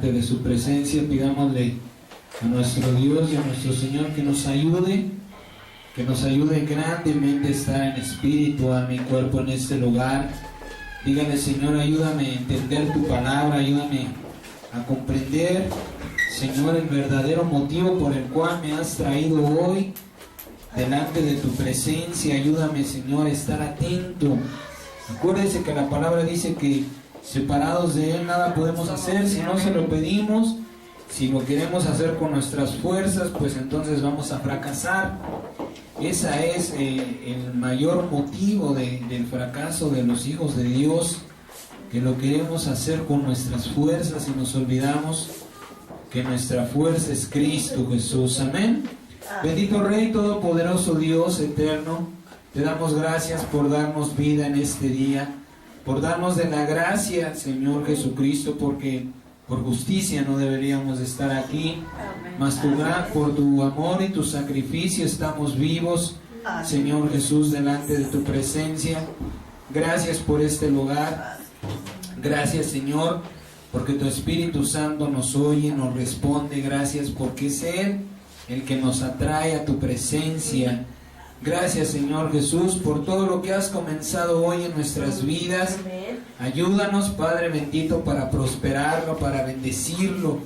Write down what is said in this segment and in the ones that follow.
delante de su presencia. Pidámosle a nuestro Dios y a nuestro Señor que nos ayude grandemente a estar en espíritu, a mi cuerpo en este lugar. Dígale: Señor, ayúdame a entender tu palabra, ayúdame a comprender, Señor, el verdadero motivo por el cual me has traído hoy delante de tu presencia. Ayúdame, Señor, a estar atento. Acuérdese que la palabra dice que separados de Él nada podemos hacer si no se lo pedimos. Si lo queremos hacer con nuestras fuerzas, pues entonces vamos a fracasar. Ese es el mayor motivo del fracaso de los hijos de Dios, que lo queremos hacer con nuestras fuerzas y nos olvidamos que nuestra fuerza es Cristo Jesús. Amén. Bendito Rey, todopoderoso Dios eterno, te damos gracias por darnos vida en este día, por darnos de la gracia, Señor Jesucristo, porque por justicia no deberíamos estar aquí, mas por tu amor y tu sacrificio estamos vivos, Señor Jesús, delante de tu presencia. Gracias por este lugar. Gracias, Señor, porque tu Espíritu Santo nos oye, nos responde. Gracias porque es Él el que nos atrae a tu presencia. Gracias, Señor Jesús, por todo lo que has comenzado hoy en nuestras vidas. Ayúdanos, Padre bendito, para prosperarlo, para bendecirlo,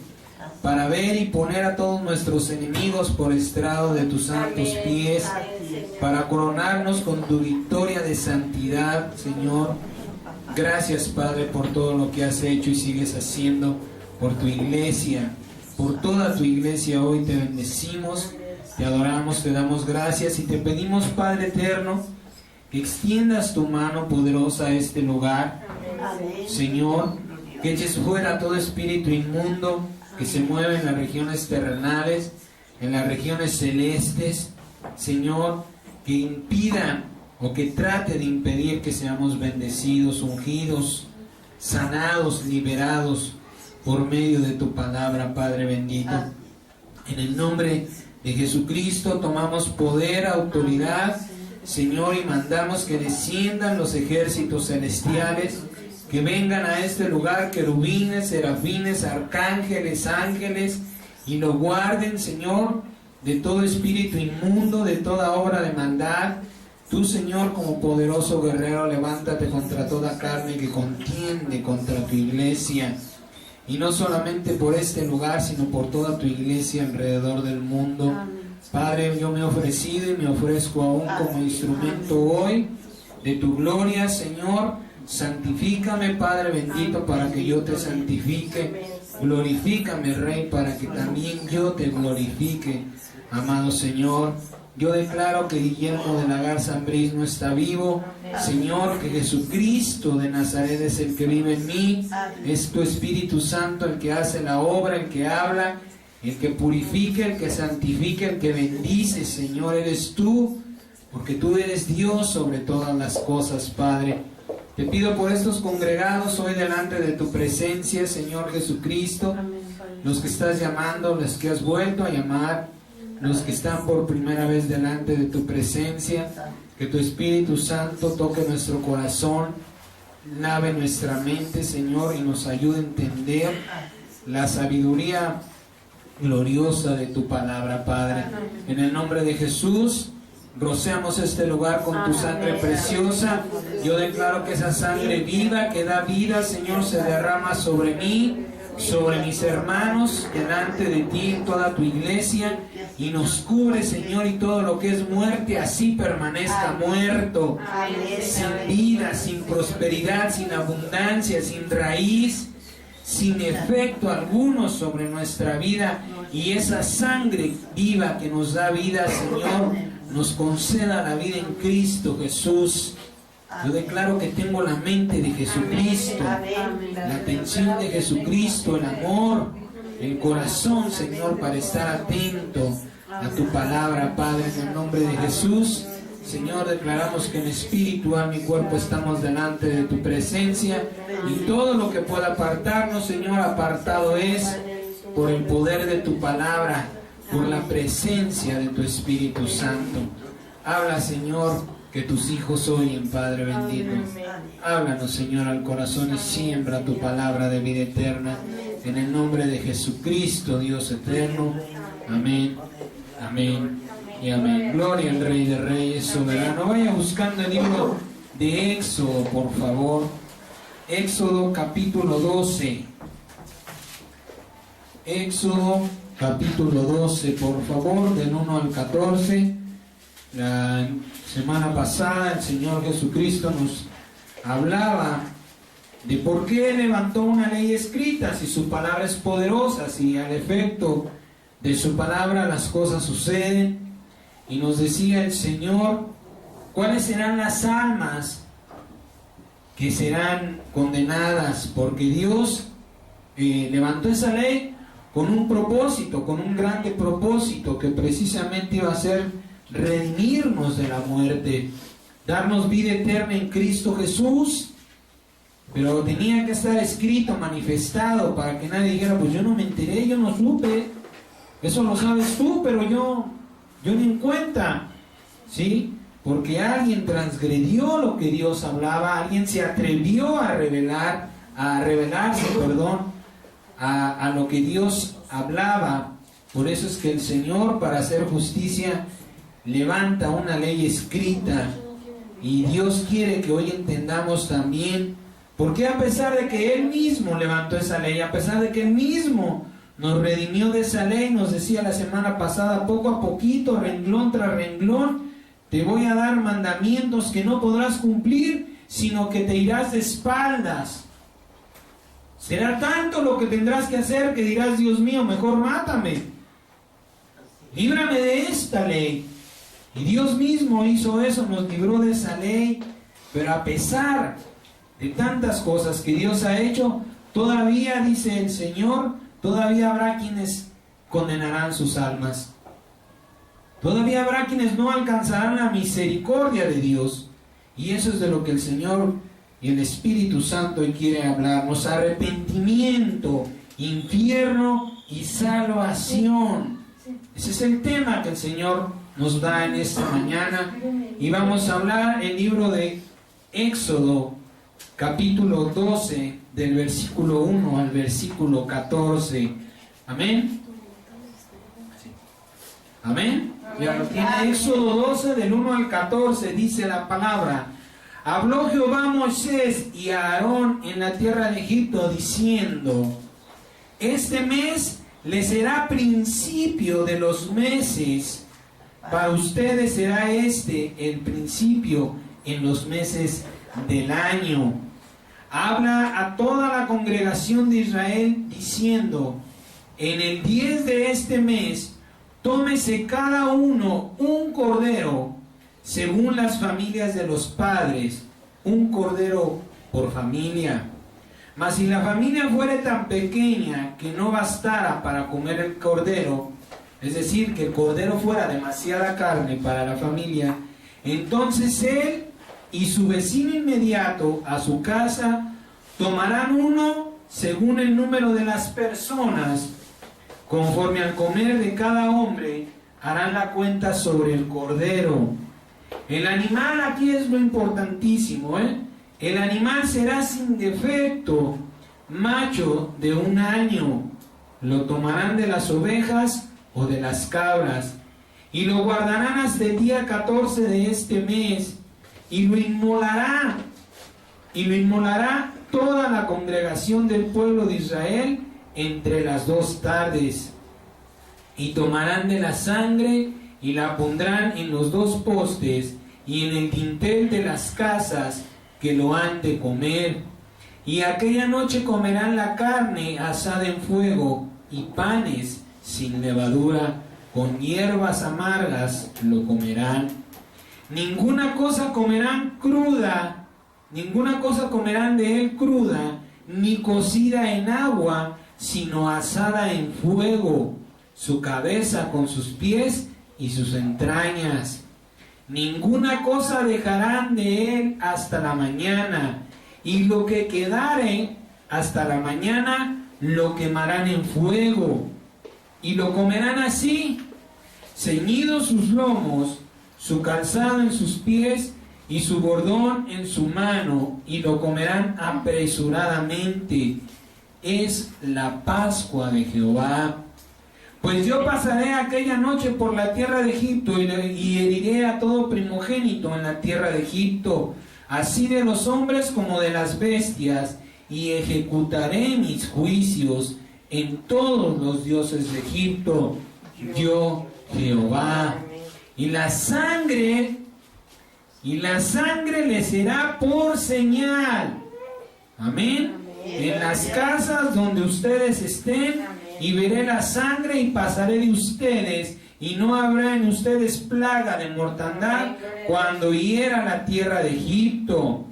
para ver y poner a todos nuestros enemigos por estrado de tus santos pies, para coronarnos con tu victoria de santidad, Señor. Gracias, Padre, por todo lo que has hecho y sigues haciendo por tu iglesia, por toda tu iglesia. Hoy te bendecimos, te adoramos, te damos gracias y te pedimos, Padre eterno, que extiendas tu mano poderosa a este lugar. Señor, que eches fuera todo espíritu inmundo que se mueve en las regiones terrenales, en las regiones celestes. Señor, que impida o que trate de impedir que seamos bendecidos, ungidos, sanados, liberados por medio de tu palabra, Padre bendito. En el nombre de Jesucristo tomamos poder, autoridad, Señor, y mandamos que desciendan los ejércitos celestiales, que vengan a este lugar querubines, serafines, arcángeles, ángeles, y lo guarden, Señor, de todo espíritu inmundo, de toda obra de maldad. Tú, Señor, como poderoso guerrero, levántate contra toda carne que contiende contra tu iglesia. Y no solamente por este lugar, sino por toda tu iglesia alrededor del mundo. Padre, yo me he ofrecido y me ofrezco aún como instrumento hoy de tu gloria, Señor. Santifícame, Padre bendito, para que yo te santifique. Glorifícame, Rey, para que también yo te glorifique. Amado Señor, yo declaro que Guillermo de la Garza Ambriz no está vivo. Señor, que Jesucristo de Nazaret es el que vive en mí. Es tu Espíritu Santo el que hace la obra, el que habla, el que purifica, el que santifica, el que bendice. Señor, eres tú, porque tú eres Dios sobre todas las cosas, Padre. Te pido por estos congregados hoy delante de tu presencia, Señor Jesucristo, los que estás llamando, los que has vuelto a llamar, los que están por primera vez delante de tu presencia, que tu Espíritu Santo toque nuestro corazón, lave nuestra mente, Señor, y nos ayude a entender la sabiduría gloriosa de tu palabra, Padre. En el nombre de Jesús, rociamos este lugar con tu sangre preciosa. Yo declaro que esa sangre viva, que da vida, Señor, se derrama sobre mí, sobre mis hermanos, delante de ti, toda tu iglesia, y nos cubre, Señor, y todo lo que es muerte, así permanezca muerto, sin vida, sin prosperidad, sin abundancia, sin raíz, sin efecto alguno sobre nuestra vida, y esa sangre viva que nos da vida, Señor, nos conceda la vida en Cristo Jesús. Yo declaro que tengo la mente de Jesucristo, la atención de Jesucristo, el amor, el corazón, Señor, para estar atento a tu palabra, Padre, en el nombre de Jesús. Señor, declaramos que en espíritu, alma y cuerpo estamos delante de tu presencia, y todo lo que pueda apartarnos, Señor, apartado es por el poder de tu palabra, por la presencia de tu Espíritu Santo. Habla, Señor, que tus hijos oyen, Padre bendito. Háblanos, Señor, al corazón y siembra tu palabra de vida eterna. en el nombre de Jesucristo, Dios eterno. Amén, amén y amén. Gloria al Rey de Reyes, soberano. Vaya buscando el libro de Éxodo, por favor. Éxodo capítulo 12. Éxodo capítulo 12, por favor, del 1 al 14. La semana pasada el Señor Jesucristo nos hablaba de por qué levantó una ley escrita, si su palabra es poderosa, si al efecto de su palabra las cosas suceden. Y nos decía el Señor cuáles serán las almas que serán condenadas, porque Dios levantó esa ley con un propósito, con un grande propósito, que precisamente iba a ser redimirnos de la muerte, darnos vida eterna en Cristo Jesús. Pero tenía que estar escrito, manifestado, para que nadie dijera, pues yo no me enteré, yo no supe, eso lo sabes tú, pero yo ni en cuenta, ¿sí? Porque alguien transgredió lo que Dios hablaba, alguien se atrevió a rebelarse, a lo que Dios hablaba. Por eso es que el Señor, para hacer justicia, levanta una ley escrita, y Dios quiere que hoy entendamos también, porque a pesar de que Él mismo levantó esa ley, a pesar de que Él mismo nos redimió de esa ley, nos decía la semana pasada, poco a poquito, renglón tras renglón, te voy a dar mandamientos que no podrás cumplir, sino que te irás de espaldas. Será tanto lo que tendrás que hacer que dirás, Dios mío, mejor mátame, líbrame de esta ley. Y Dios mismo hizo eso, nos libró de esa ley. Pero a pesar de tantas cosas que Dios ha hecho, todavía, dice el Señor, todavía habrá quienes condenarán sus almas. Todavía habrá quienes no alcanzarán la misericordia de Dios. Y eso es de lo que el Señor y el Espíritu Santo hoy quiere hablarnos. Arrepentimiento, infierno y salvación. Ese es el tema que el Señor nos da en esta mañana. Y vamos a hablar el libro de Éxodo, capítulo 12, del versículo 1 al versículo 14. Amén. Amén. Ya lo tiene. Éxodo 12, del 1 al 14, dice la palabra: habló Jehová a Moisés y a Aarón en la tierra de Egipto, diciendo: este mes le será principio de los meses, para ustedes será este el principio en los meses del año. Habla a toda la congregación de Israel diciendo: en el 10 de este mes tómese cada uno un cordero según las familias de los padres, un cordero por familia. Mas si la familia fuere tan pequeña que no bastara para comer el cordero, es decir, que el cordero fuera demasiada carne para la familia, entonces él y su vecino inmediato a su casa tomarán uno según el número de las personas. Conforme al comer de cada hombre, harán la cuenta sobre el cordero. El animal, aquí es lo importantísimo, el animal será sin defecto, macho de 1 año. Lo tomarán de las ovejas o de las cabras, y lo guardarán hasta el día 14 de este mes, y lo inmolará toda la congregación del pueblo de Israel entre las 2 tardes. Y tomarán de la sangre y la pondrán en los 2 postes y en el dintel de las casas que lo han de comer. Y aquella noche comerán la carne asada en fuego y panes sin levadura, con hierbas amargas lo comerán. Ninguna cosa comerán cruda, ninguna cosa comerán de él cruda, ni cocida en agua, sino asada en fuego, su cabeza con sus pies y sus entrañas. Ninguna cosa dejarán de él hasta la mañana, y lo que quedare hasta la mañana lo quemarán en fuego, y lo comerán así, ceñidos sus lomos, su calzado en sus pies y su bordón en su mano, y lo comerán apresuradamente. es la Pascua de Jehová. Pues yo pasaré aquella noche por la tierra de Egipto y heriré a todo primogénito en la tierra de Egipto, así de los hombres como de las bestias, y ejecutaré mis juicios en todos los dioses de Egipto, yo Jehová. Y la sangre les será por señal. Amén. En las casas donde ustedes estén, y veré la sangre y pasaré de ustedes, y no habrá en ustedes plaga de mortandad cuando hiera la tierra de Egipto.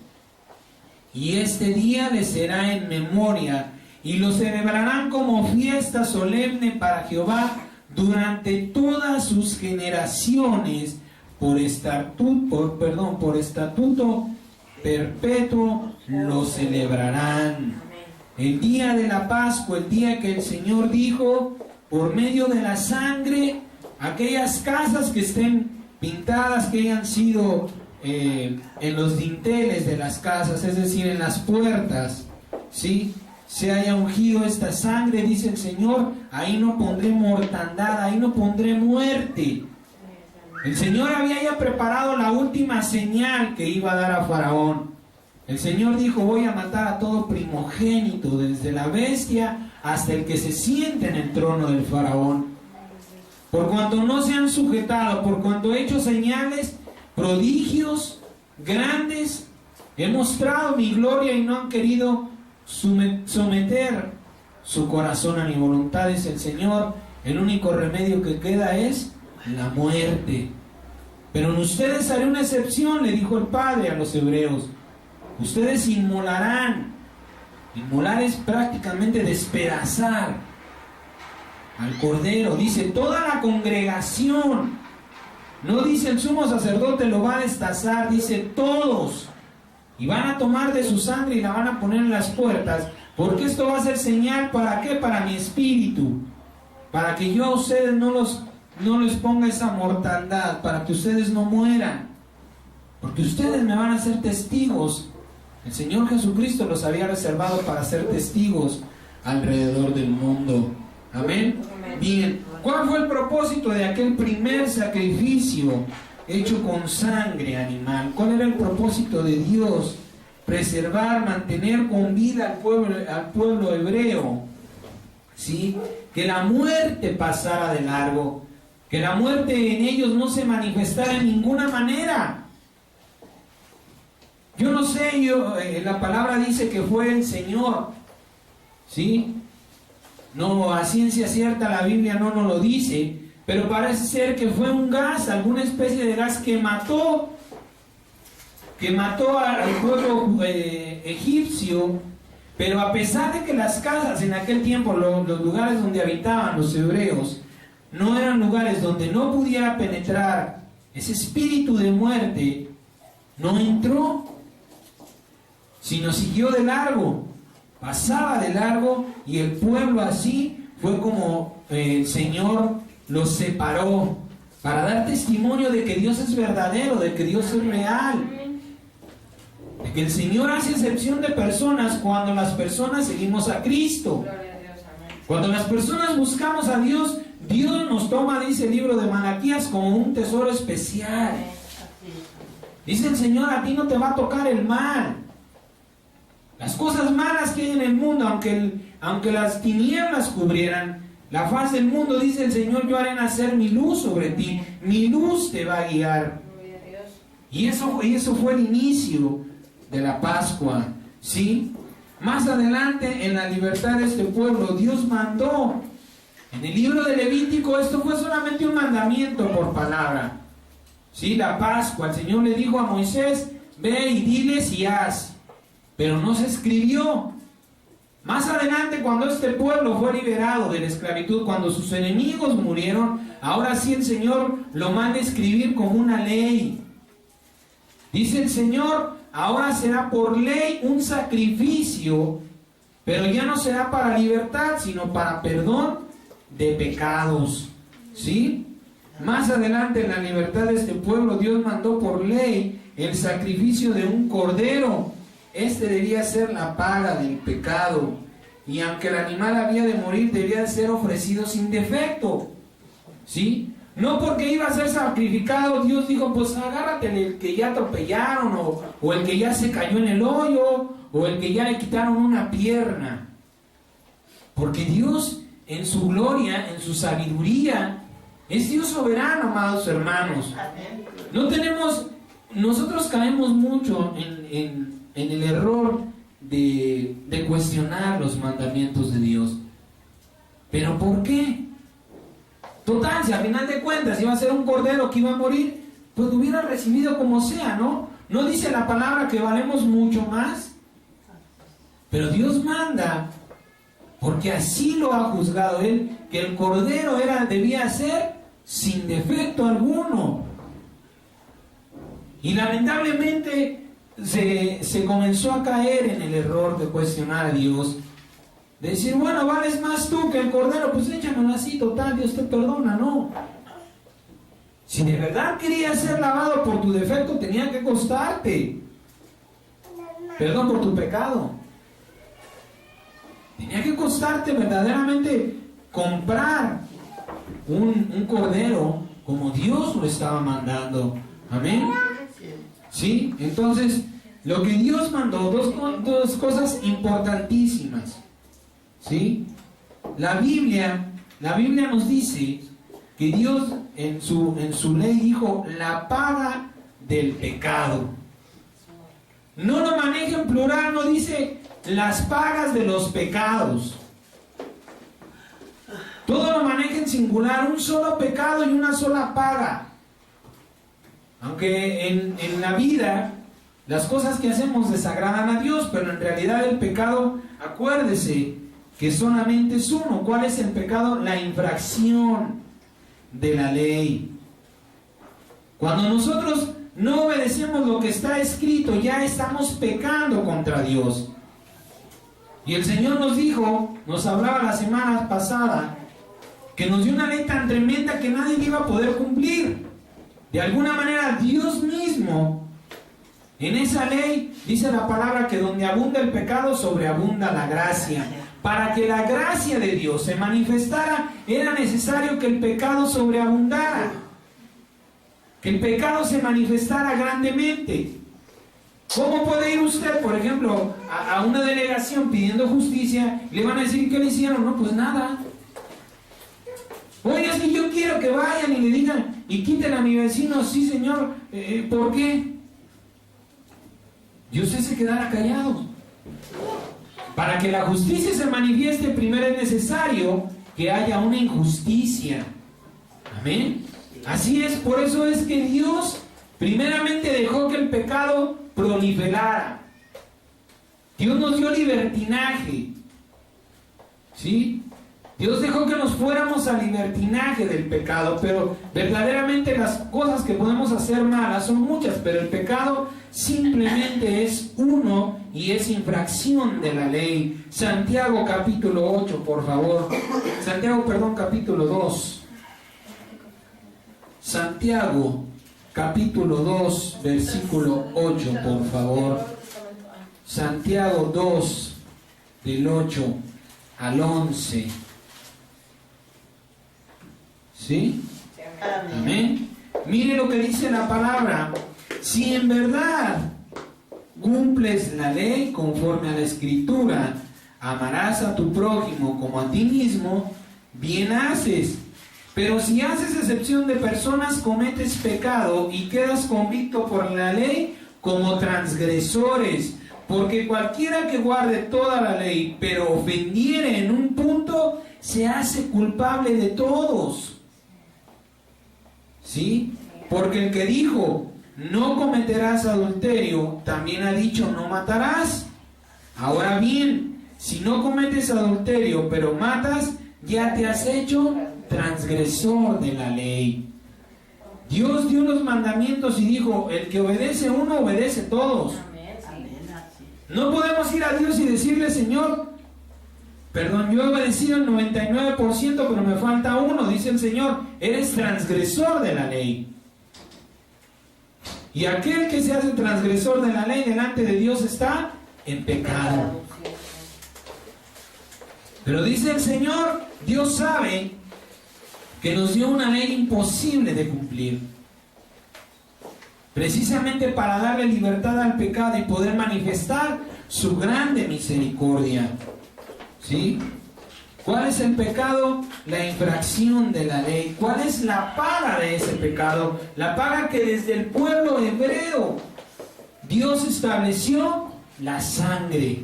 Y este día les será en memoria, y lo celebrarán como fiesta solemne para Jehová durante todas sus generaciones, por estatuto perpetuo lo celebrarán. El día de la Pascua, el día que el Señor dijo, por medio de la sangre, aquellas casas que estén pintadas, que hayan sido en los dinteles de las casas, es decir, en las puertas, ¿sí?, se haya ungido esta sangre, dice el Señor, ahí no pondré mortandad, ahí no pondré muerte. El Señor había ya preparado la última señal que iba a dar a Faraón. El Señor dijo, voy a matar a todo primogénito, desde la bestia hasta el que se siente en el trono del Faraón. Por cuanto no se han sujetado, por cuanto he hecho señales, prodigios grandes, he mostrado mi gloria y no han querido someter su corazón a mi voluntad, dice el Señor. El único remedio que queda es la muerte. Pero en ustedes haré una excepción, le dijo el Padre a los hebreos. Ustedes inmolarán. Inmolar es prácticamente despedazar al cordero. Dice toda la congregación. No dice el sumo sacerdote lo va a destazar, dice todos. Y van a tomar de su sangre y la van a poner en las puertas. Porque esto va a ser señal, ¿para qué? Para mi espíritu. Para que yo a ustedes no les ponga esa mortandad, para que ustedes no mueran. Porque ustedes me van a ser testigos. El Señor Jesucristo los había reservado para ser testigos alrededor del mundo. Amén. Bien, ¿cuál fue el propósito de aquel primer sacrificio hecho con sangre animal? ¿Cuál era el propósito de Dios? Preservar, mantener con vida al pueblo hebreo, ¿sí? Que la muerte pasara de largo, que la muerte en ellos no se manifestara en ninguna manera. Yo no sé, la palabra dice que fue el Señor, ¿sí? No, a ciencia cierta la Biblia no nos lo dice, pero parece ser que fue un gas, alguna especie de gas que mató al pueblo egipcio. Pero a pesar de que las casas en aquel tiempo, los lugares donde habitaban los hebreos, no eran lugares donde no pudiera penetrar ese espíritu de muerte, no entró, sino siguió de largo, pasaba de largo, y el pueblo así fue como el Señor los separó, para dar testimonio de que Dios es verdadero, de que Dios es real, de que el Señor hace excepción de personas cuando las personas seguimos a Cristo. Cuando las personas buscamos a Dios, Dios nos toma, dice el libro de Malaquías, como un tesoro especial. Dice el Señor, a ti no te va a tocar el mal. Las cosas malas que hay en el mundo, aunque las tinieblas cubrieran la faz del mundo, dice el Señor, yo haré nacer mi luz sobre ti, mi luz te va a guiar. Y eso fue el inicio de la Pascua, ¿sí? Más adelante, en la libertad de este pueblo, Dios mandó, en el libro de Levítico, esto fue solamente un mandamiento por palabra, ¿sí? La Pascua, el Señor le dijo a Moisés, ve y diles y haz. Pero no se escribió. Más adelante, cuando este pueblo fue liberado de la esclavitud, cuando sus enemigos murieron, ahora sí el Señor lo manda a escribir como una ley. Dice el Señor, ahora será por ley un sacrificio, pero ya no será para libertad, sino para perdón de pecados, ¿sí? Más adelante, en la libertad de este pueblo, Dios mandó por ley el sacrificio de un cordero. Este debía ser la paga del pecado. y aunque el animal había de morir, debía de ser ofrecido sin defecto. ¿Sí? No porque iba a ser sacrificado, Dios dijo, pues agárrate el que ya atropellaron, o el que ya se cayó en el hoyo, o el que ya le quitaron una pierna. Porque Dios, en su gloria, en su sabiduría, es Dios soberano, amados hermanos. Nosotros caemos mucho en el error de cuestionar los mandamientos de Dios. ¿Pero por qué? Total, si al final de cuentas iba a ser un cordero que iba a morir, pues lo hubiera recibido como sea, ¿no? No dice la palabra que valemos mucho más, pero Dios manda, porque así lo ha juzgado Él, que el cordero debía ser sin defecto alguno. Y lamentablemente se comenzó a caer en el error de cuestionar a Dios. De decir, bueno, vales más tú que el cordero, pues échamelo así, total, Dios te perdona. No. Si de verdad querías ser lavado por tu defecto, tenía que costarte. Perdón por tu pecado. Tenía que costarte verdaderamente comprar un cordero como Dios lo estaba mandando. Amén. ¿Sí? Entonces, lo que Dios mandó, dos cosas importantísimas. ¿Sí? La Biblia nos dice que Dios en su ley dijo la paga del pecado. No lo maneja en plural, no dice las pagas de los pecados. Todo lo maneja en singular, un solo pecado y una sola paga. Aunque en la vida las cosas que hacemos desagradan a Dios, pero en realidad el pecado, acuérdese que solamente es uno. ¿Cuál es el pecado? La infracción de la ley. Cuando nosotros no obedecemos lo que está escrito, ya estamos pecando contra Dios. Y el Señor nos dijo, nos hablaba la semana pasada, que nos dio una ley tan tremenda que nadie iba a poder cumplir. De alguna manera Dios mismo, en esa ley, dice la palabra que donde abunda el pecado, sobreabunda la gracia. Para que la gracia de Dios se manifestara, era necesario que el pecado sobreabundara, que el pecado se manifestara grandemente. ¿Cómo puede ir usted, por ejemplo, a una delegación pidiendo justicia? Le van a decir, ¿qué le hicieron? No, pues nada. Oye, es que yo quiero que vayan y le digan, y quiten a mi vecino. Sí, señor, ¿por qué? Y usted se quedará callado. Para que la justicia se manifieste, primero es necesario que haya una injusticia. Amén. Así es, por eso es que Dios primeramente dejó que el pecado proliferara. Dios nos dio libertinaje. ¿Sí? Dios dejó que nos fuéramos al libertinaje del pecado, pero verdaderamente las cosas que podemos hacer malas son muchas, pero el pecado simplemente es uno y es infracción de la ley. Santiago capítulo 8, por favor. Capítulo 2. Santiago capítulo 2, versículo 8, por favor. Santiago 2, del 8 al 11. ¿Sí? Amén. Mire lo que dice la palabra. Si en verdad cumples la ley conforme a la Escritura, amarás a tu prójimo como a ti mismo, bien haces. Pero si haces excepción de personas, cometes pecado y quedas convicto por la ley como transgresores. Porque cualquiera que guarde toda la ley, pero ofendiere en un punto, se hace culpable de todos. ¿Sí? Porque el que dijo, no cometerás adulterio, también ha dicho, no matarás. Ahora bien, si no cometes adulterio, pero matas, ya te has hecho transgresor de la ley. Dios dio los mandamientos y dijo, el que obedece uno, obedece todos. No podemos ir a Dios y decirle, Señor, perdón, yo he obedecido el 99%, pero me falta uno. Dice el Señor, eres transgresor de la ley. Y aquel que se hace transgresor de la ley delante de Dios está en pecado. Pero dice el Señor, Dios sabe que nos dio una ley imposible de cumplir, precisamente para darle libertad al pecado y poder manifestar su grande misericordia. ¿Sí? ¿Cuál es el pecado? La infracción de la ley. ¿Cuál es la paga de ese pecado? La paga que desde el pueblo hebreo Dios estableció: la sangre.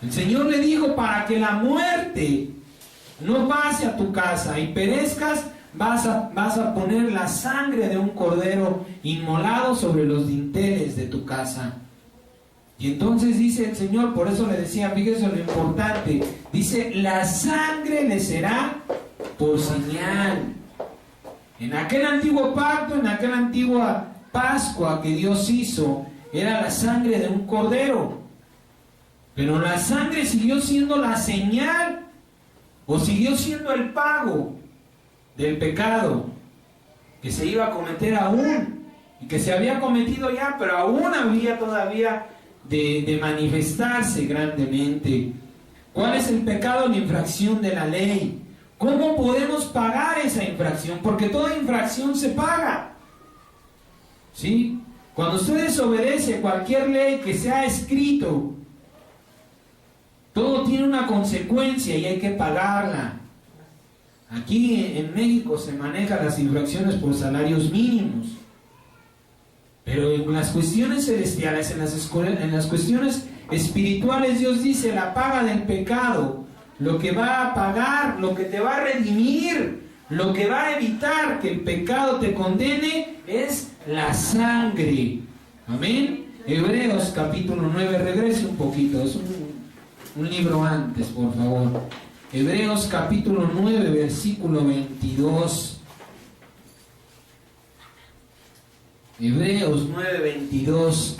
El Señor le dijo: para que la muerte no pase a tu casa y perezcas, vas a poner la sangre de un cordero inmolado sobre los dinteles de tu casa. Y entonces dice el Señor, por eso le decía, fíjese lo importante, dice: la sangre le será por señal. En aquel antiguo pacto, en aquella antigua Pascua que Dios hizo, era la sangre de un cordero. Pero la sangre siguió siendo la señal, o siguió siendo el pago del pecado que se iba a cometer aún, y que se había cometido ya, pero aún había todavía de manifestarse grandemente. ¿Cuál es el pecado? La infracción de la ley. ¿Cómo podemos pagar esa infracción? Porque toda infracción se paga. ¿Sí? Cuando usted desobedece cualquier ley que se ha escrito, todo tiene una consecuencia y hay que pagarla. Aquí en México se manejan las infracciones por salarios mínimos. Pero en las cuestiones celestiales, en las cuestiones espirituales, Dios dice: la paga del pecado, lo que va a pagar, lo que te va a redimir, lo que va a evitar que el pecado te condene, es la sangre. Amén. Hebreos capítulo 9, regrese un poquito, es un libro antes, por favor. Hebreos capítulo 9, versículo 22. Hebreos 9, 22.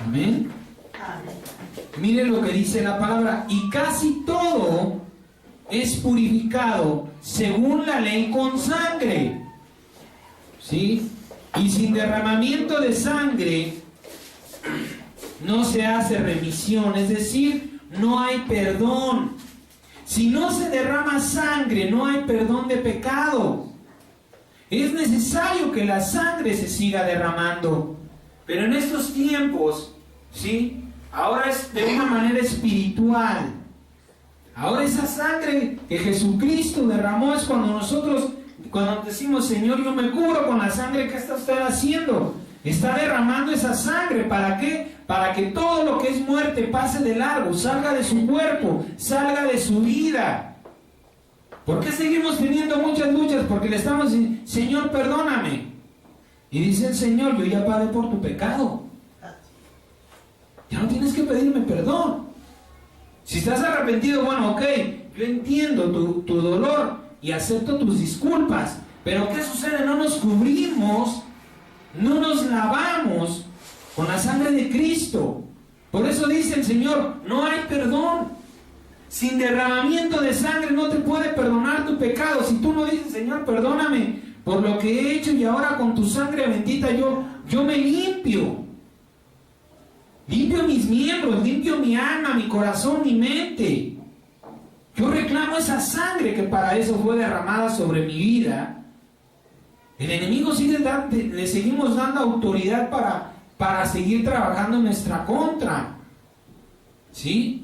Amén. Mire lo que dice la palabra: y casi todo es purificado según la ley con sangre. ¿Sí? Y sin derramamiento de sangre no se hace remisión, es decir, no hay perdón. Si no se derrama sangre, no hay perdón de pecado. Es necesario que la sangre se siga derramando. Pero en estos tiempos, ¿sí? Ahora es de una manera espiritual. Ahora esa sangre que Jesucristo derramó es cuando nosotros, cuando decimos: Señor, yo me cubro con la sangre. ¿Qué está usted haciendo? Está derramando esa sangre. ¿Para qué? Para que todo lo que es muerte pase de largo, salga de su cuerpo, salga de su vida. ¿Por qué seguimos teniendo muchas luchas? Porque le estamos diciendo: Señor, perdóname. Y dice el Señor: yo ya pagué por tu pecado. Ya no tienes que pedirme perdón. Si estás arrepentido, bueno, ok, yo entiendo tu dolor y acepto tus disculpas. Pero ¿qué sucede? No nos cubrimos, no nos lavamos con la sangre de Cristo. Por eso dice el Señor: no hay perdón. Sin derramamiento de sangre no te puede perdonar tu pecado. Si tú no dices: Señor, perdóname por lo que he hecho, y ahora con tu sangre bendita yo me limpio. Limpio mis miembros, limpio mi alma, mi corazón, mi mente. Yo reclamo esa sangre que para eso fue derramada sobre mi vida. El enemigo le seguimos dando autoridad para seguir trabajando en nuestra contra. ¿Sí?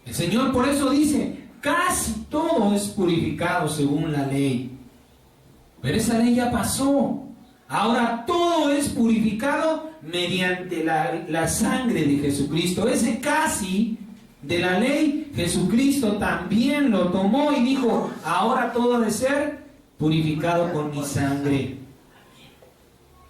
El Señor por eso dice: casi todo es purificado según la ley. Pero esa ley ya pasó. Ahora todo es purificado mediante la sangre de Jesucristo. Ese casi de la ley, Jesucristo también lo tomó y dijo: ahora todo ha de ser purificado con mi sangre.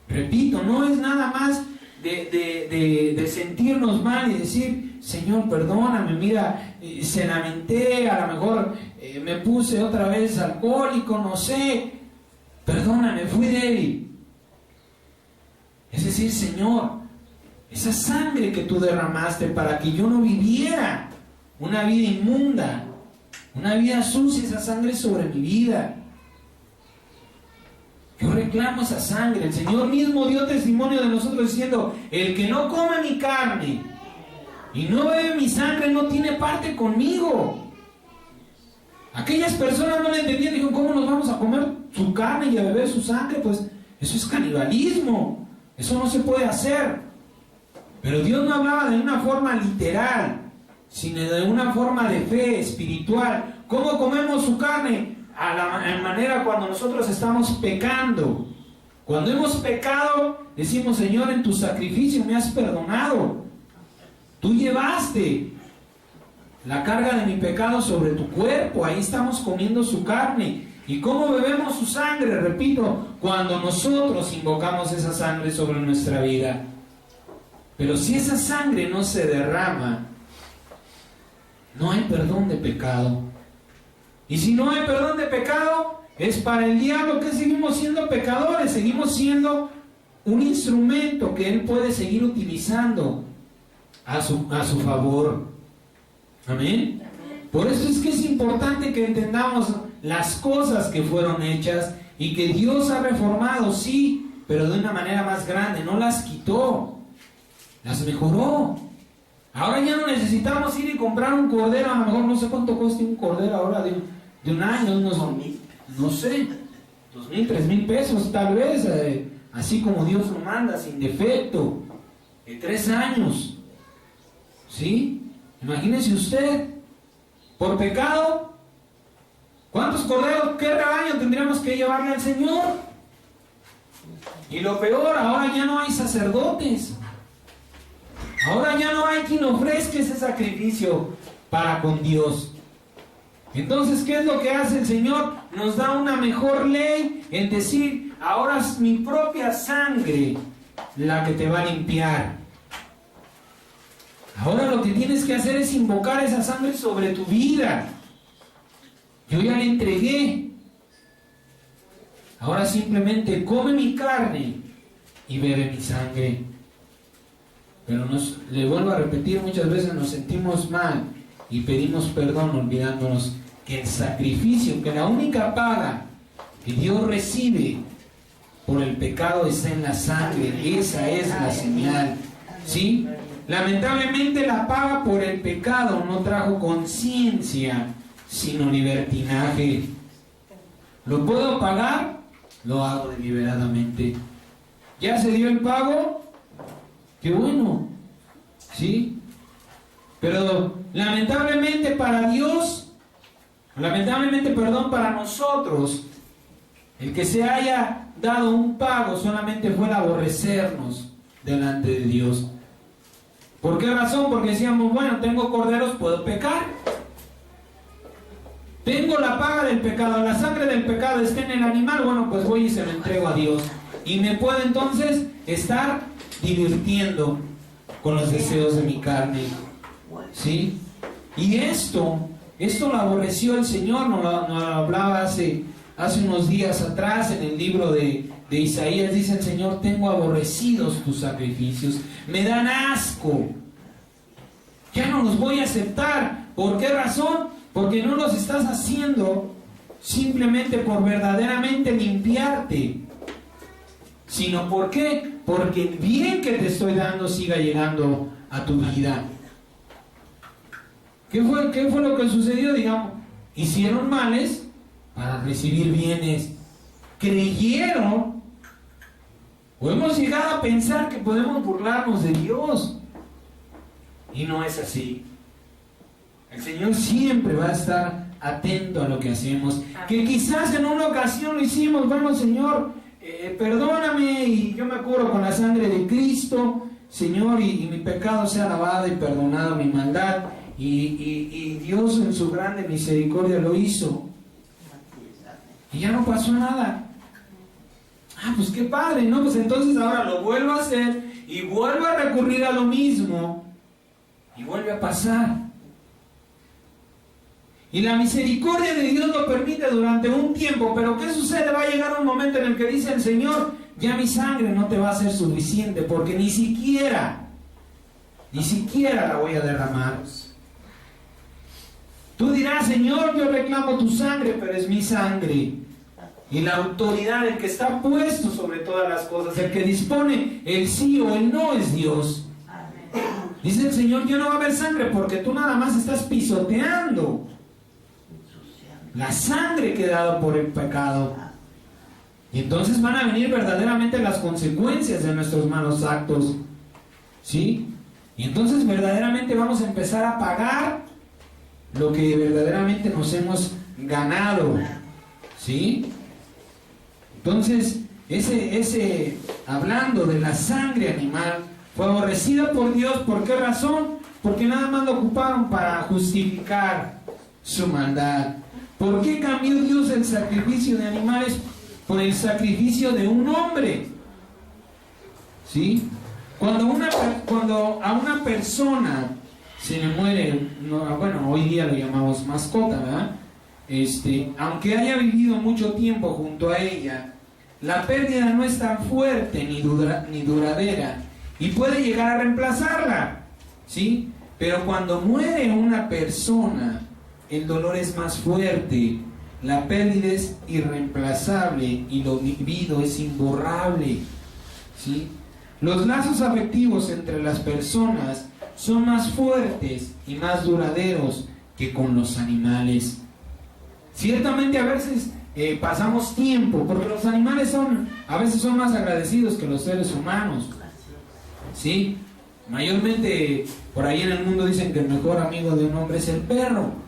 Repito, no es nada más de sentirnos mal y decir: Señor, perdóname, mira, se lamenté, a lo mejor me puse otra vez alcohólico, no sé, perdóname, fui débil. Es decir: Señor, esa sangre que tú derramaste para que yo no viviera una vida inmunda, una vida sucia, esa sangre sobre mi vida. Yo reclamo esa sangre. El Señor mismo dio testimonio de nosotros diciendo: el que no come mi carne y no bebe mi sangre no tiene parte conmigo. Aquellas personas no le entendían, dijeron, ¿cómo nos vamos a comer su carne y a beber su sangre? Pues eso es canibalismo, eso no se puede hacer. Pero Dios no hablaba de una forma literal, sino de una forma de fe espiritual. ¿Cómo comemos su carne? A la manera cuando nosotros estamos pecando. Cuando hemos pecado, decimos, Señor, en tu sacrificio me has perdonado. Tú llevaste la carga de mi pecado sobre tu cuerpo, ahí estamos comiendo su carne. ¿Y cómo bebemos su sangre? Repito, cuando nosotros invocamos esa sangre sobre nuestra vida. Pero si esa sangre no se derrama, no hay perdón de pecado. Y si no hay perdón de pecado, es para el diablo que seguimos siendo pecadores, seguimos siendo un instrumento que él puede seguir utilizando a su favor. Amén. Por eso es que es importante que entendamos las cosas que fueron hechas y que Dios ha reformado, sí, pero de una manera más grande, no las quitó, las mejoró. Ahora ya no necesitamos ir y comprar un cordero, a lo mejor no sé cuánto cuesta un cordero ahora de un año, unos, no sé, 2,000, 3,000 pesos tal vez, así como Dios lo manda, sin defecto, de 3 años, ¿sí? Imagínese usted, por pecado, ¿cuántos corderos, qué rebaño tendríamos que llevarle al Señor? Y lo peor, ahora ya no hay sacerdotes. Ahora ya no hay quien ofrezca ese sacrificio para con Dios. Entonces, ¿qué es lo que hace el Señor? Nos da una mejor ley en decir, ahora es mi propia sangre la que te va a limpiar. Ahora lo que tienes que hacer es invocar esa sangre sobre tu vida. Yo ya le entregué. Ahora simplemente come mi carne y bebe mi sangre. Pero le vuelvo a repetir, muchas veces nos sentimos mal y pedimos perdón olvidándonos que el sacrificio, que la única paga que Dios recibe por el pecado está en la sangre. Esa es la señal, ¿sí? Lamentablemente la paga por el pecado no trajo conciencia, sino libertinaje. ¿Lo puedo pagar? Lo hago deliberadamente. ¿Ya se dio el pago? ¡Qué bueno! ¿Sí? Pero lamentablemente para Dios, para nosotros, el que se haya dado un pago solamente fue el aborrecernos delante de Dios. ¿Por qué razón? Porque decíamos, bueno, tengo corderos, puedo pecar. Tengo la paga del pecado, la sangre del pecado está en el animal, bueno, pues voy y se lo entrego a Dios. Y me puedo entonces estar divirtiendo con los deseos de mi carne. ¿Sí? Y esto lo aborreció el Señor, nos lo hablaba hace unos días atrás en el libro de Isaías. Dice el Señor, tengo aborrecidos tus sacrificios, me dan asco, ya no los voy a aceptar. ¿Por qué razón? Porque no los estás haciendo simplemente por verdaderamente limpiarte, sino ¿por qué? Porque el bien que te estoy dando siga llegando a tu vida. ¿Qué fue lo que sucedió? Digamos, hicieron males para recibir bienes, creyeron, o hemos llegado a pensar que podemos burlarnos de Dios, y no es así. El Señor siempre va a estar atento a lo que hacemos. Que quizás en una ocasión lo hicimos, bueno, Señor, perdóname y yo me cubro con la sangre de Cristo, Señor, y mi pecado sea lavado y perdonado, mi maldad, y Dios en su grande misericordia lo hizo. Y ya no pasó nada. Ah, pues qué padre, ¿no? Pues entonces ahora lo vuelvo a hacer y vuelvo a recurrir a lo mismo y vuelve a pasar. Y la misericordia de Dios lo permite durante un tiempo, pero ¿qué sucede? Va a llegar un momento en el que dice el Señor, ya mi sangre no te va a ser suficiente, porque ni siquiera la voy a derramar. Tú dirás, Señor, yo reclamo tu sangre, pero es mi sangre. Y la autoridad, el que está puesto sobre todas las cosas, el que dispone el sí o el no es Dios. Dice el Señor, ya no va a haber sangre porque tú nada más estás pisoteando la sangre que he dado por el pecado. Y entonces van a venir verdaderamente las consecuencias de nuestros malos actos. ¿Sí? Y entonces verdaderamente vamos a empezar a pagar lo que verdaderamente nos hemos ganado. ¿Sí? Entonces, hablando de la sangre animal, fue aborrecida por Dios. ¿Por qué razón? Porque nada más lo ocuparon para justificar su maldad. ¿Por qué cambió Dios el sacrificio de animales por el sacrificio de un hombre? ¿Sí? Cuando a una persona se le muere, bueno, hoy día lo llamamos mascota, ¿verdad? Aunque haya vivido mucho tiempo junto a ella, la pérdida no es tan fuerte ni duradera y puede llegar a reemplazarla, ¿sí? Pero cuando muere una persona, el dolor es más fuerte, la pérdida es irreemplazable y lo vivido es imborrable, ¿sí? Los lazos afectivos entre las personas son más fuertes y más duraderos que con los animales. Ciertamente a veces pasamos tiempo, porque los animales a veces son más agradecidos que los seres humanos, ¿sí? Mayormente por ahí en el mundo dicen que el mejor amigo de un hombre es el perro.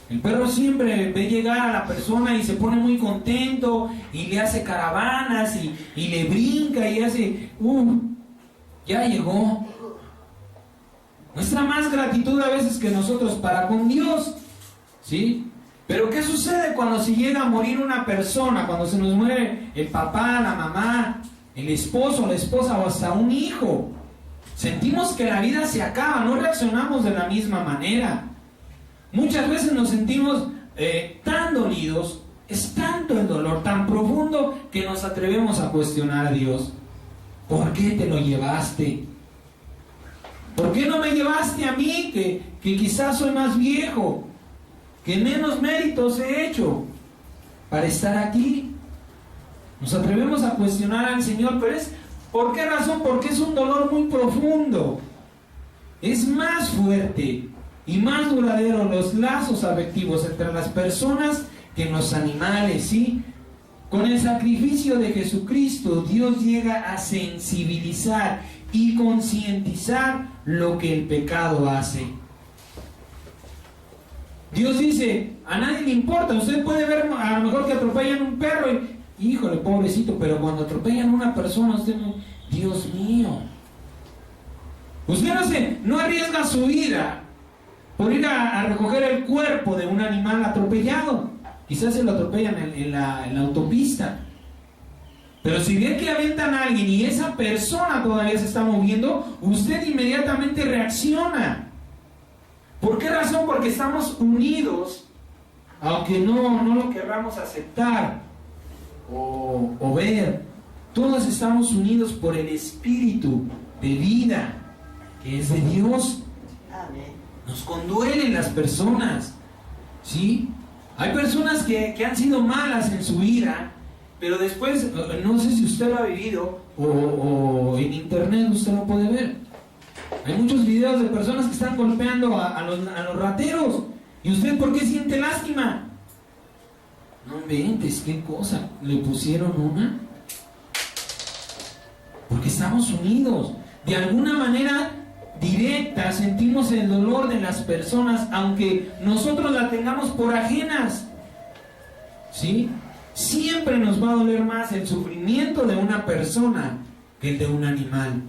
El perro siempre ve llegar a la persona y se pone muy contento y le hace caravanas y le brinca y hace, ya llegó. Muestra más gratitud a veces que nosotros para con Dios, ¿sí? Pero ¿qué sucede cuando se llega a morir una persona? Cuando se nos muere el papá, la mamá, el esposo, la esposa o hasta un hijo. Sentimos que la vida se acaba, no reaccionamos de la misma manera. Muchas veces nos sentimos tan dolidos, es tanto el dolor tan profundo que nos atrevemos a cuestionar a Dios. ¿Por qué te lo llevaste? ¿Por qué no me llevaste a mí, que quizás soy más viejo, que menos méritos he hecho para estar aquí? Nos atrevemos a cuestionar al Señor, pero ¿por qué razón? Porque es un dolor muy profundo. Es más fuerte y más duradero los lazos afectivos entre las personas que en los animales, ¿sí? Con el sacrificio de Jesucristo, Dios llega a sensibilizar y concientizar lo que el pecado hace. Dios dice, a nadie le importa. Usted puede ver a lo mejor que atropellan un perro y, híjole, pobrecito, pero cuando atropellan a una persona, usted, Dios mío. Usted no arriesga su vida por ir a recoger el cuerpo de un animal atropellado. Quizás se lo atropellan en la autopista. Pero si ve que aventan a alguien y esa persona todavía se está moviendo, usted inmediatamente reacciona. ¿Por qué razón? Porque estamos unidos, aunque no lo querramos aceptar o ver. Todos estamos unidos por el Espíritu de vida, que es de Dios. Nos conduelen las personas, ¿sí? Hay personas que han sido malas en su vida, pero después, no sé si usted lo ha vivido o en internet usted lo puede ver. Hay muchos videos de personas que están golpeando a los rateros. ¿Y usted por qué siente lástima? No inventes, ¿qué cosa? ¿Le pusieron una? Porque estamos unidos. De alguna manera directa sentimos el dolor de las personas, aunque nosotros la tengamos por ajenas, ¿sí? Siempre nos va a doler más el sufrimiento de una persona que el de un animal.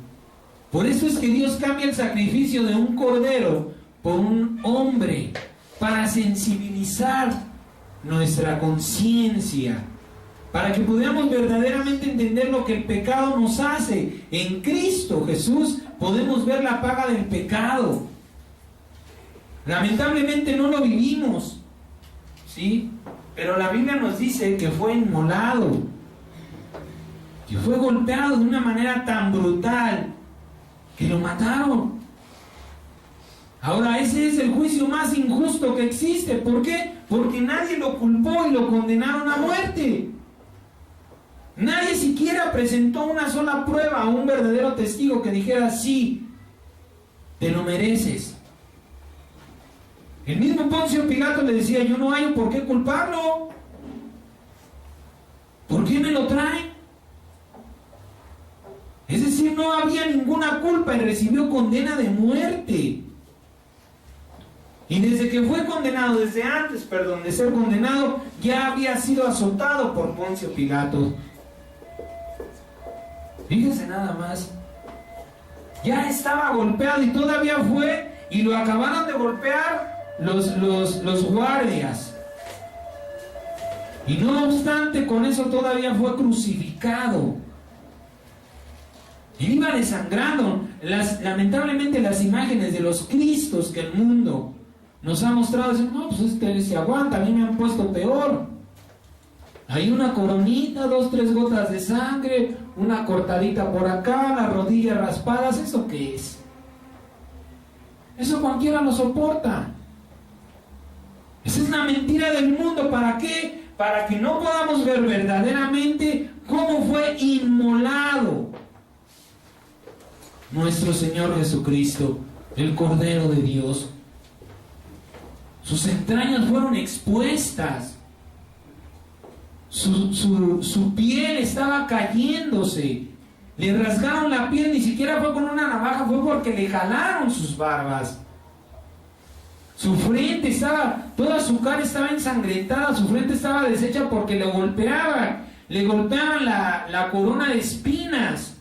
Por eso es que Dios cambia el sacrificio de un cordero por un hombre, para sensibilizar nuestra conciencia, para que podamos verdaderamente entender lo que el pecado nos hace. En Cristo Jesús podemos ver la paga del pecado. Lamentablemente no lo vivimos, ¿sí? Pero la Biblia nos dice que fue inmolado, que fue golpeado de una manera tan brutal que lo mataron. Ahora, ese es el juicio más injusto que existe. ¿Por qué? Porque nadie lo culpó y lo condenaron a muerte. Nadie siquiera presentó una sola prueba a un verdadero testigo que dijera sí, te lo mereces. El mismo Poncio Pilato le decía, yo no hallo por qué culparlo. ¿Por qué me lo traen? Es decir, no había ninguna culpa y recibió condena de muerte. Y desde que fue condenado, desde antes, perdón, de ser condenado, ya había sido azotado por Poncio Pilato. Fíjense nada más. Ya estaba golpeado y todavía fue y lo acabaron de golpear los guardias. Y no obstante, con eso todavía fue crucificado. Él iba desangrando. Lamentablemente las imágenes de los Cristos que el mundo nos ha mostrado, dicen, no, pues este se aguanta, a mí me han puesto peor. Hay una coronita, 2, 3 gotas de sangre, una cortadita por acá, las rodillas raspadas. ¿Eso qué es? Eso cualquiera lo soporta. Esa es una mentira del mundo. ¿Para qué? Para que no podamos ver verdaderamente cómo fue inmolado nuestro Señor Jesucristo, el Cordero de Dios. Sus entrañas fueron expuestas. Su piel estaba cayéndose. Le rasgaron la piel, ni siquiera fue con una navaja, fue porque le jalaron sus barbas. Su frente estaba, toda su cara estaba ensangrentada, su frente estaba deshecha porque le golpeaban la corona de espinas.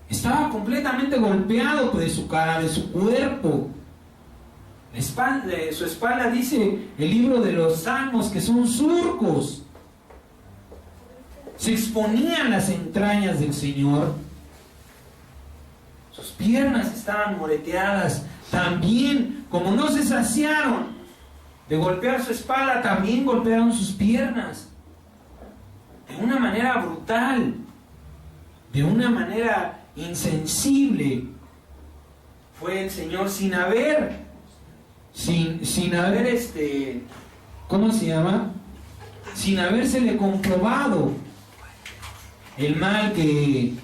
Estaba completamente golpeado de su cara, de su cuerpo. Su espalda, dice el libro de los Salmos, que son surcos. Se exponían las entrañas del Señor. Sus piernas estaban moreteadas. También, como no se saciaron de golpear su espalda, también golpearon sus piernas. De una manera brutal. De una manera insensible. Fue el Señor sin haber, ¿cómo se llama? Sin habérsele comprobado el mal que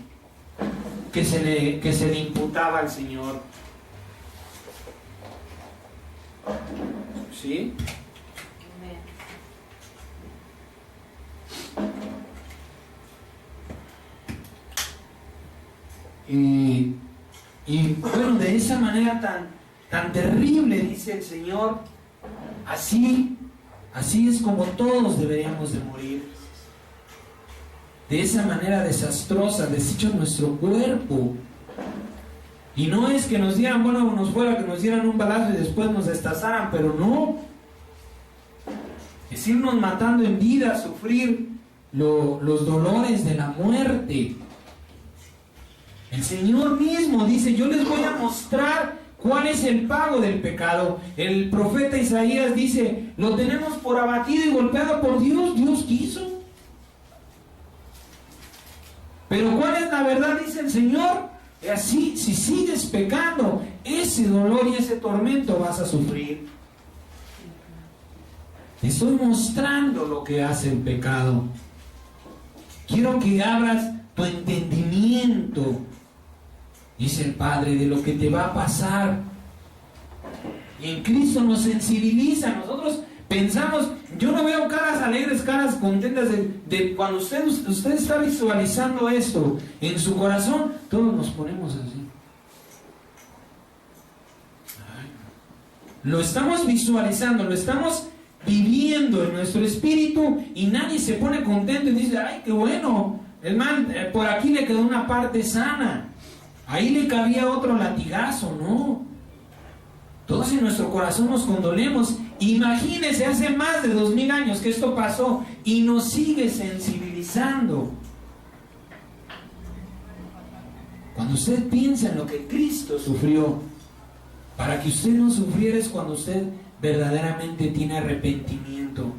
se le imputaba al Señor. ¿Sí? Y bueno, de esa manera tan terrible, dice el Señor, así es como todos deberíamos de morir. De esa manera desastrosa, deshecho nuestro cuerpo. Y no es que nos dieran, bueno, nos fuera que nos dieran un balazo y después nos destazaran, pero no. Es irnos matando en vida, sufrir los dolores de la muerte. El Señor mismo dice, yo les voy a mostrar cuál es el pago del pecado. El profeta Isaías dice, lo tenemos por abatido y golpeado por Dios. Dios quiso. Pero ¿cuál es la verdad? Dice el Señor. Así, si sigues pecando, ese dolor y ese tormento vas a sufrir. Te estoy mostrando lo que hace el pecado. Quiero que abras tu entendimiento, dice el Padre, de lo que te va a pasar. Y en Cristo nos sensibiliza. Nosotros pensamos, yo no veo caras alegres, caras contentas de cuando usted está visualizando esto en su corazón, todos nos ponemos así. Lo estamos visualizando, lo estamos viviendo en nuestro espíritu y nadie se pone contento y dice, ay, qué bueno, el man, por aquí le quedó una parte sana, ahí le cabía otro latigazo, ¿no? Todos en nuestro corazón nos condolemos. Imagínese, hace más de 2000 años que esto pasó y nos sigue sensibilizando. Cuando usted piensa en lo que Cristo sufrió, para que usted no sufriera, es cuando usted verdaderamente tiene arrepentimiento.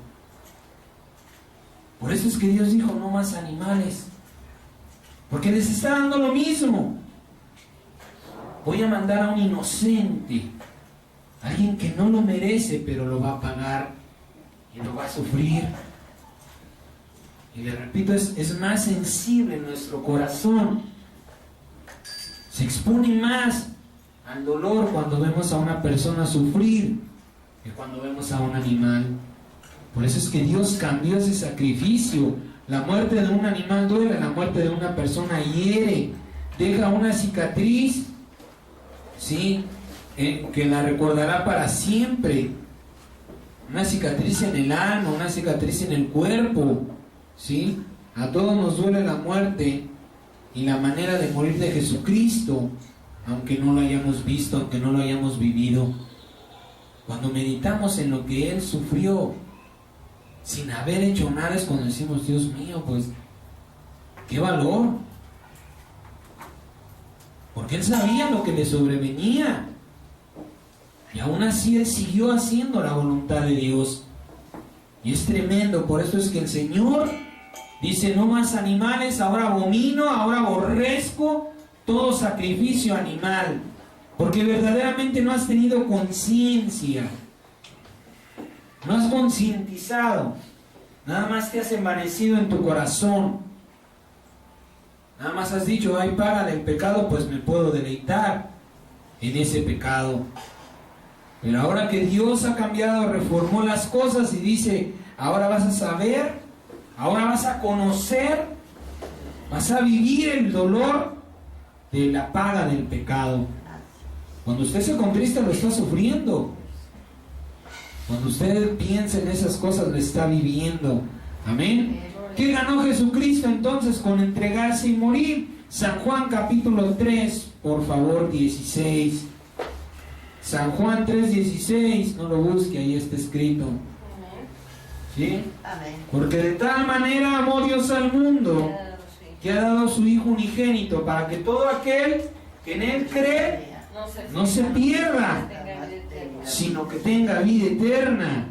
Por eso es que Dios dijo, no más animales, porque les está dando lo mismo. Voy a mandar a un inocente, alguien que no lo merece, pero lo va a pagar y lo va a sufrir. Y le repito, es más sensible en nuestro corazón, se expone más al dolor cuando vemos a una persona sufrir que cuando vemos a un animal. Por eso es que Dios cambió ese sacrificio. La muerte de un animal duele, la muerte de una persona hiere, deja una cicatriz, ¿sí? Que la recordará para siempre. Una cicatriz en el alma, una cicatriz en el cuerpo, ¿sí? A todos nos duele la muerte y la manera de morir de Jesucristo, aunque no lo hayamos visto, aunque no lo hayamos vivido. Cuando meditamos en lo que Él sufrió, sin haber hecho nada, es cuando decimos, Dios mío, pues, qué valor. Porque Él sabía lo que le sobrevenía. Y aún así Él siguió haciendo la voluntad de Dios. Y es tremendo, por eso es que el Señor dice, no más animales, ahora abomino, ahora aborrezco todo sacrificio animal. Porque verdaderamente no has tenido conciencia. No has concientizado. Nada más te has envanecido en tu corazón. Nada más has dicho, ay, paga del pecado, pues me puedo deleitar en ese pecado. Pero ahora que Dios ha cambiado, reformó las cosas y dice, ahora vas a saber, ahora vas a conocer, vas a vivir el dolor de la paga del pecado. Cuando usted se contrista, lo está sufriendo. Cuando usted piensa en esas cosas, lo está viviendo. Amén. ¿Qué ganó Jesucristo entonces con entregarse y morir? San Juan capítulo 3, por favor, 16. San Juan 3:16, no lo busque, ahí está escrito. ¿Sí? Amén. Porque de tal manera amó Dios al mundo, que ha dado a su Hijo unigénito, para que todo aquel que en Él cree no se pierda, sino que tenga vida eterna.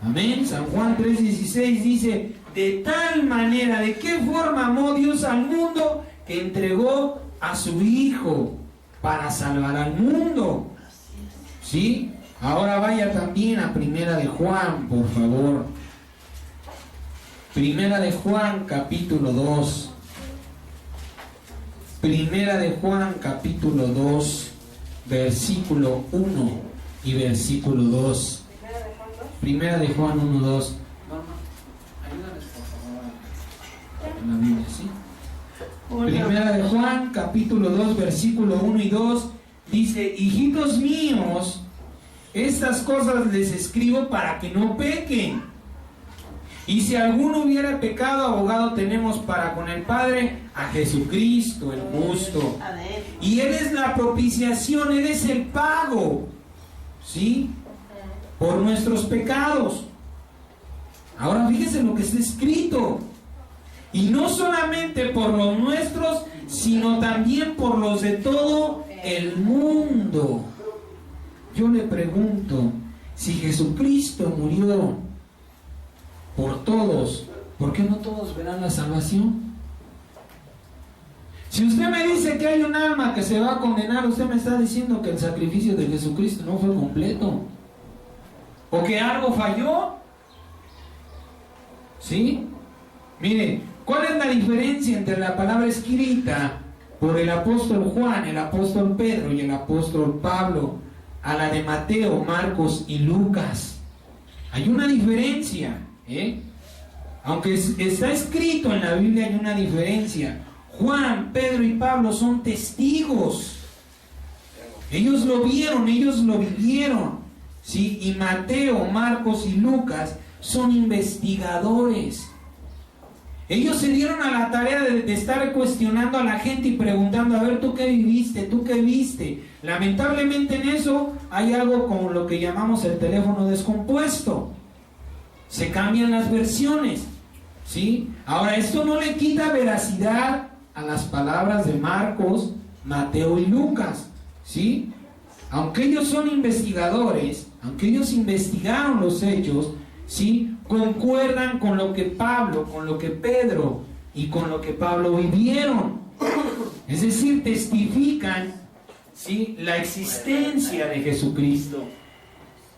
Amén. San Juan 3:16 dice, de tal manera, ¿de qué forma amó Dios al mundo? Que entregó a su Hijo para salvar al mundo. ¿Sí? Ahora vaya también a Primera de Juan, por favor. Primera de Juan, capítulo 2. Primera de Juan, capítulo 2, versículo 1 y versículo 2. Primera de Juan 1, 2. Ayúdales, por favor, en la Biblia, ¿sí? Primera de Juan, capítulo 2, versículo 1 y 2, dice, hijitos míos, estas cosas les escribo para que no pequen. Y si alguno hubiera pecado, abogado tenemos para con el Padre, a Jesucristo el justo. Y Él es la propiciación, Él es el pago, ¿sí? Por nuestros pecados. Ahora fíjese lo que está escrito. Y no solamente por los nuestros, sino también por los de todo el mundo. Yo le pregunto, si Jesucristo murió por todos, ¿por qué no todos verán la salvación? Si usted me dice que hay un alma que se va a condenar, usted me está diciendo que el sacrificio de Jesucristo no fue completo, o que algo falló. ¿Sí? Mire, ¿cuál es la diferencia entre la palabra escrita por el apóstol Juan, el apóstol Pedro y el apóstol Pablo a la de Mateo, Marcos y Lucas? Hay una diferencia, ¿eh? Aunque está escrito en la Biblia, hay una diferencia. Juan, Pedro y Pablo son testigos. Ellos lo vieron, ellos lo vivieron, ¿sí? Y Mateo, Marcos y Lucas son investigadores. Ellos se dieron a la tarea de estar cuestionando a la gente y preguntando, a ver, ¿tú qué viviste? ¿Tú qué viste? Lamentablemente en eso hay algo como lo que llamamos el teléfono descompuesto. Se cambian las versiones, ¿sí? Ahora, esto no le quita veracidad a las palabras de Marcos, Mateo y Lucas, ¿sí? Aunque ellos son investigadores, aunque ellos investigaron los hechos, ¿sí? Concuerdan con lo que Pablo, con lo que Pedro y con lo que Pablo vivieron. Es decir, testifican, ¿sí? La existencia de Jesucristo.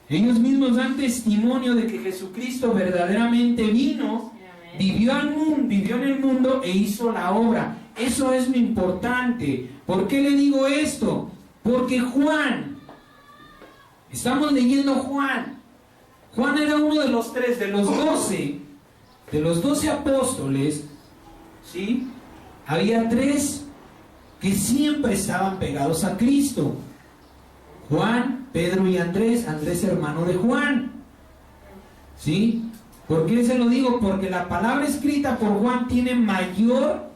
Ellos mismos dan testimonio de que Jesucristo verdaderamente vino, vivió en el mundo e hizo la obra. Eso es lo importante. ¿Por qué le digo esto? Porque Juan, estamos leyendo Juan era uno de los 3, de los 12 apóstoles, ¿sí? Había 3 que siempre estaban pegados a Cristo: Juan, Pedro y Andrés hermano de Juan, ¿sí? ¿Por qué se lo digo? Porque la palabra escrita por Juan tiene mayor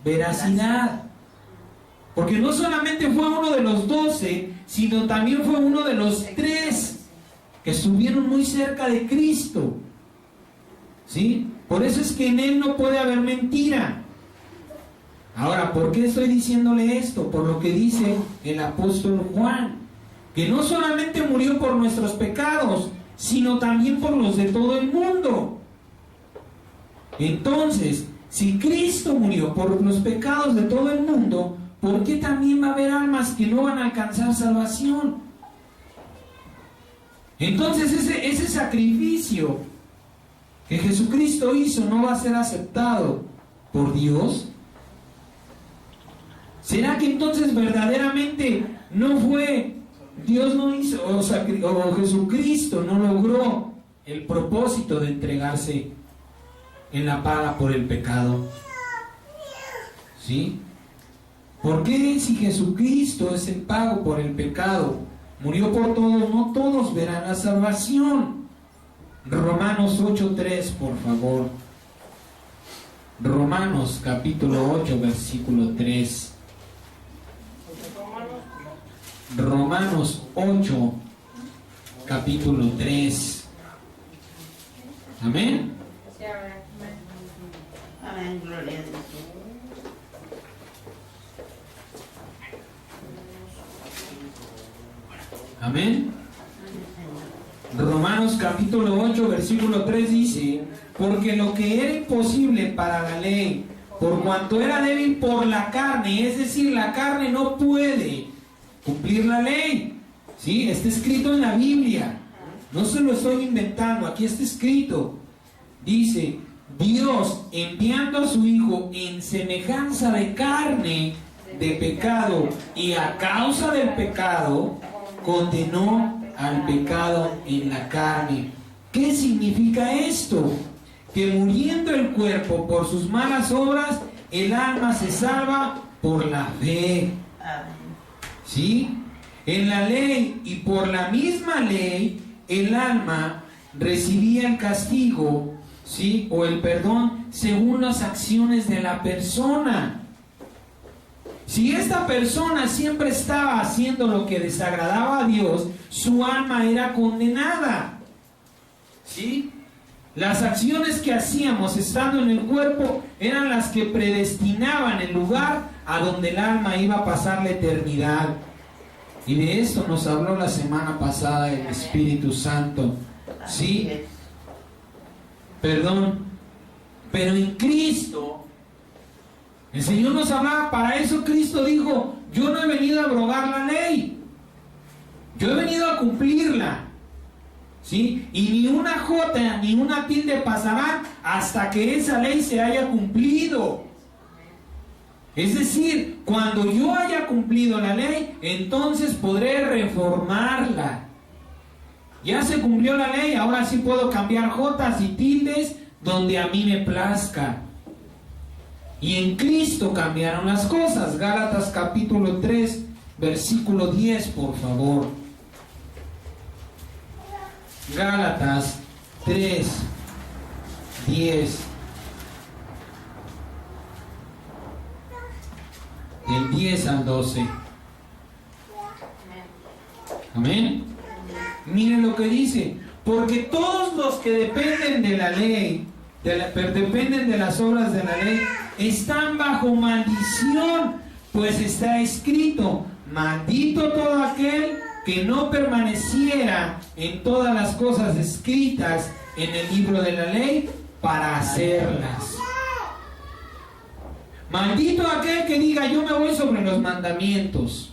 veracidad. Porque no solamente fue uno de los 12, sino también fue uno de los 3 que estuvieron muy cerca de Cristo, ¿sí? Por eso es que en él no puede haber mentira. Ahora, ¿por qué estoy diciéndole esto? Por lo que dice el apóstol Juan, que no solamente murió por nuestros pecados, sino también por los de todo el mundo. Entonces, si Cristo murió por los pecados de todo el mundo, ¿por qué también va a haber almas que no van a alcanzar salvación? Entonces ese sacrificio que Jesucristo hizo no va a ser aceptado por Dios. ¿Será que entonces verdaderamente no fue, Dios no hizo, o Jesucristo no logró el propósito de entregarse en la paga por el pecado? ¿Sí? ¿Por qué, si Jesucristo es el pago por el pecado, murió por todos, no todos verán la salvación? Romanos 8:3, por favor. Romanos capítulo 8, versículo 3. Romanos 8, capítulo 3. Amén. Amén, gloria a Dios. Amén. Romanos capítulo 8, versículo 3 dice: porque lo que era imposible para la ley, por cuanto era débil por la carne, es decir, la carne no puede cumplir la ley, ¿sí? Está escrito en la Biblia, no se lo estoy inventando, aquí está escrito. Dice: Dios, enviando a su Hijo en semejanza de carne, de pecado, y a causa del pecado, condenó al pecado en la carne. ¿Qué significa esto? Que muriendo el cuerpo por sus malas obras, el alma se salva por la fe. ¿Sí? En la ley y por la misma ley, el alma recibía el castigo, ¿sí? O el perdón según las acciones de la persona. Si esta persona siempre estaba haciendo lo que desagradaba a Dios, su alma era condenada, ¿sí? Las acciones que hacíamos estando en el cuerpo eran las que predestinaban el lugar a donde el alma iba a pasar la eternidad. Y de esto nos habló la semana pasada el Espíritu Santo, ¿sí? Perdón. Pero en Cristo, el Señor nos hablaba, para eso Cristo dijo: yo no he venido a abrogar la ley, yo he venido a cumplirla, ¿sí? Y ni una jota ni una tilde pasarán hasta que esa ley se haya cumplido. Es decir, cuando yo haya cumplido la ley, entonces podré reformarla. Ya se cumplió la ley, ahora sí puedo cambiar jotas y tildes donde a mí me plazca. Y en Cristo cambiaron las cosas. Gálatas capítulo 3, versículo 10, por favor. Gálatas 3, 10. Del 10 al 12. Amén. Miren lo que dice: porque todos los que dependen de la ley, dependen de las obras de la ley, están bajo maldición, pues está escrito: maldito todo aquel que no permaneciera en todas las cosas escritas en el libro de la ley para hacerlas. Maldito aquel que diga: yo me voy sobre los mandamientos.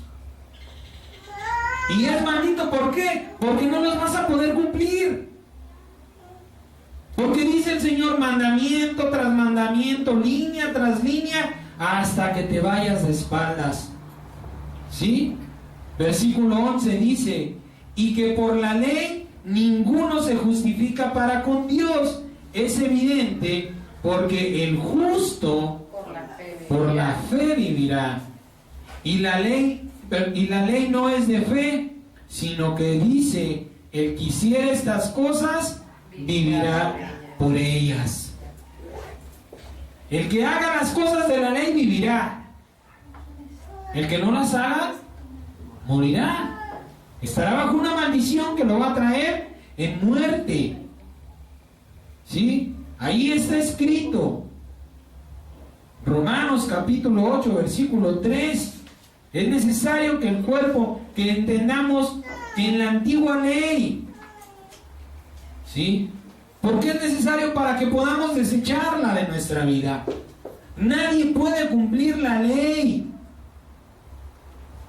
Y es maldito, ¿por qué? Porque no los vas a poder cumplir. Porque dice el Señor, mandamiento tras mandamiento, línea tras línea, hasta que te vayas de espaldas. ¿Sí? Versículo 11 dice, y que por la ley ninguno se justifica para con Dios. Es evidente, porque el justo por la fe vivirá. Y la ley no es de fe, sino que dice, el que hiciere estas cosas vivirá por ellas. El que haga las cosas de la ley vivirá. El que no las haga morirá. Estará bajo una maldición que lo va a traer en muerte. ¿Sí? Ahí está escrito. Romanos capítulo 8, versículo 3. Es necesario que el cuerpo, que entendamos que en la antigua ley, ¿sí? ¿Por qué es necesario? Para que podamos desecharla de nuestra vida. Nadie puede cumplir la ley.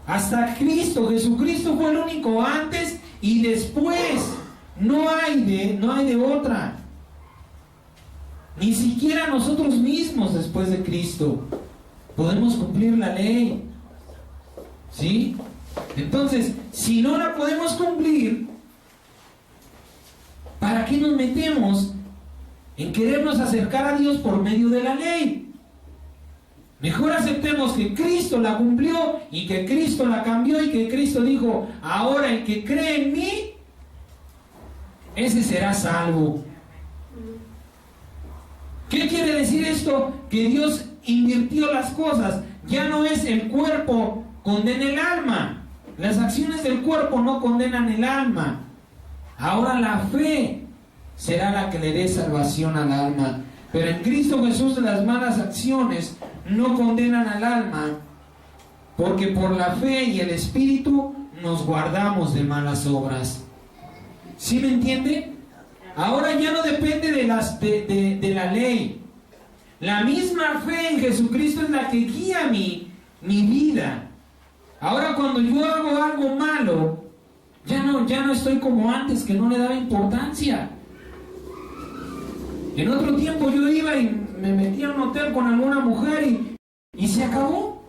Hasta Cristo, Jesucristo fue el único antes y después. No hay de otra. Ni siquiera nosotros mismos después de Cristo podemos cumplir la ley. ¿Sí? Entonces, si no la podemos cumplir, ¿para qué nos metemos en querernos acercar a Dios por medio de la ley? Mejor aceptemos que Cristo la cumplió y que Cristo la cambió y que Cristo dijo, ahora el que cree en mí, ese será salvo. ¿Qué quiere decir esto? Que Dios invirtió las cosas. Ya no es el cuerpo condena el alma. Las acciones del cuerpo no condenan el alma. Ahora la fe será la que le dé salvación al alma. Pero en Cristo Jesús las malas acciones no condenan al alma, porque por la fe y el Espíritu nos guardamos de malas obras. ¿Sí me entiende? Ahora ya no depende de la ley. La misma fe en Jesucristo es la que guía mi vida. Ahora cuando yo hago algo malo, ya no estoy como antes, que no le daba importancia. En otro tiempo yo iba y me metía a un hotel con alguna mujer y se acabó.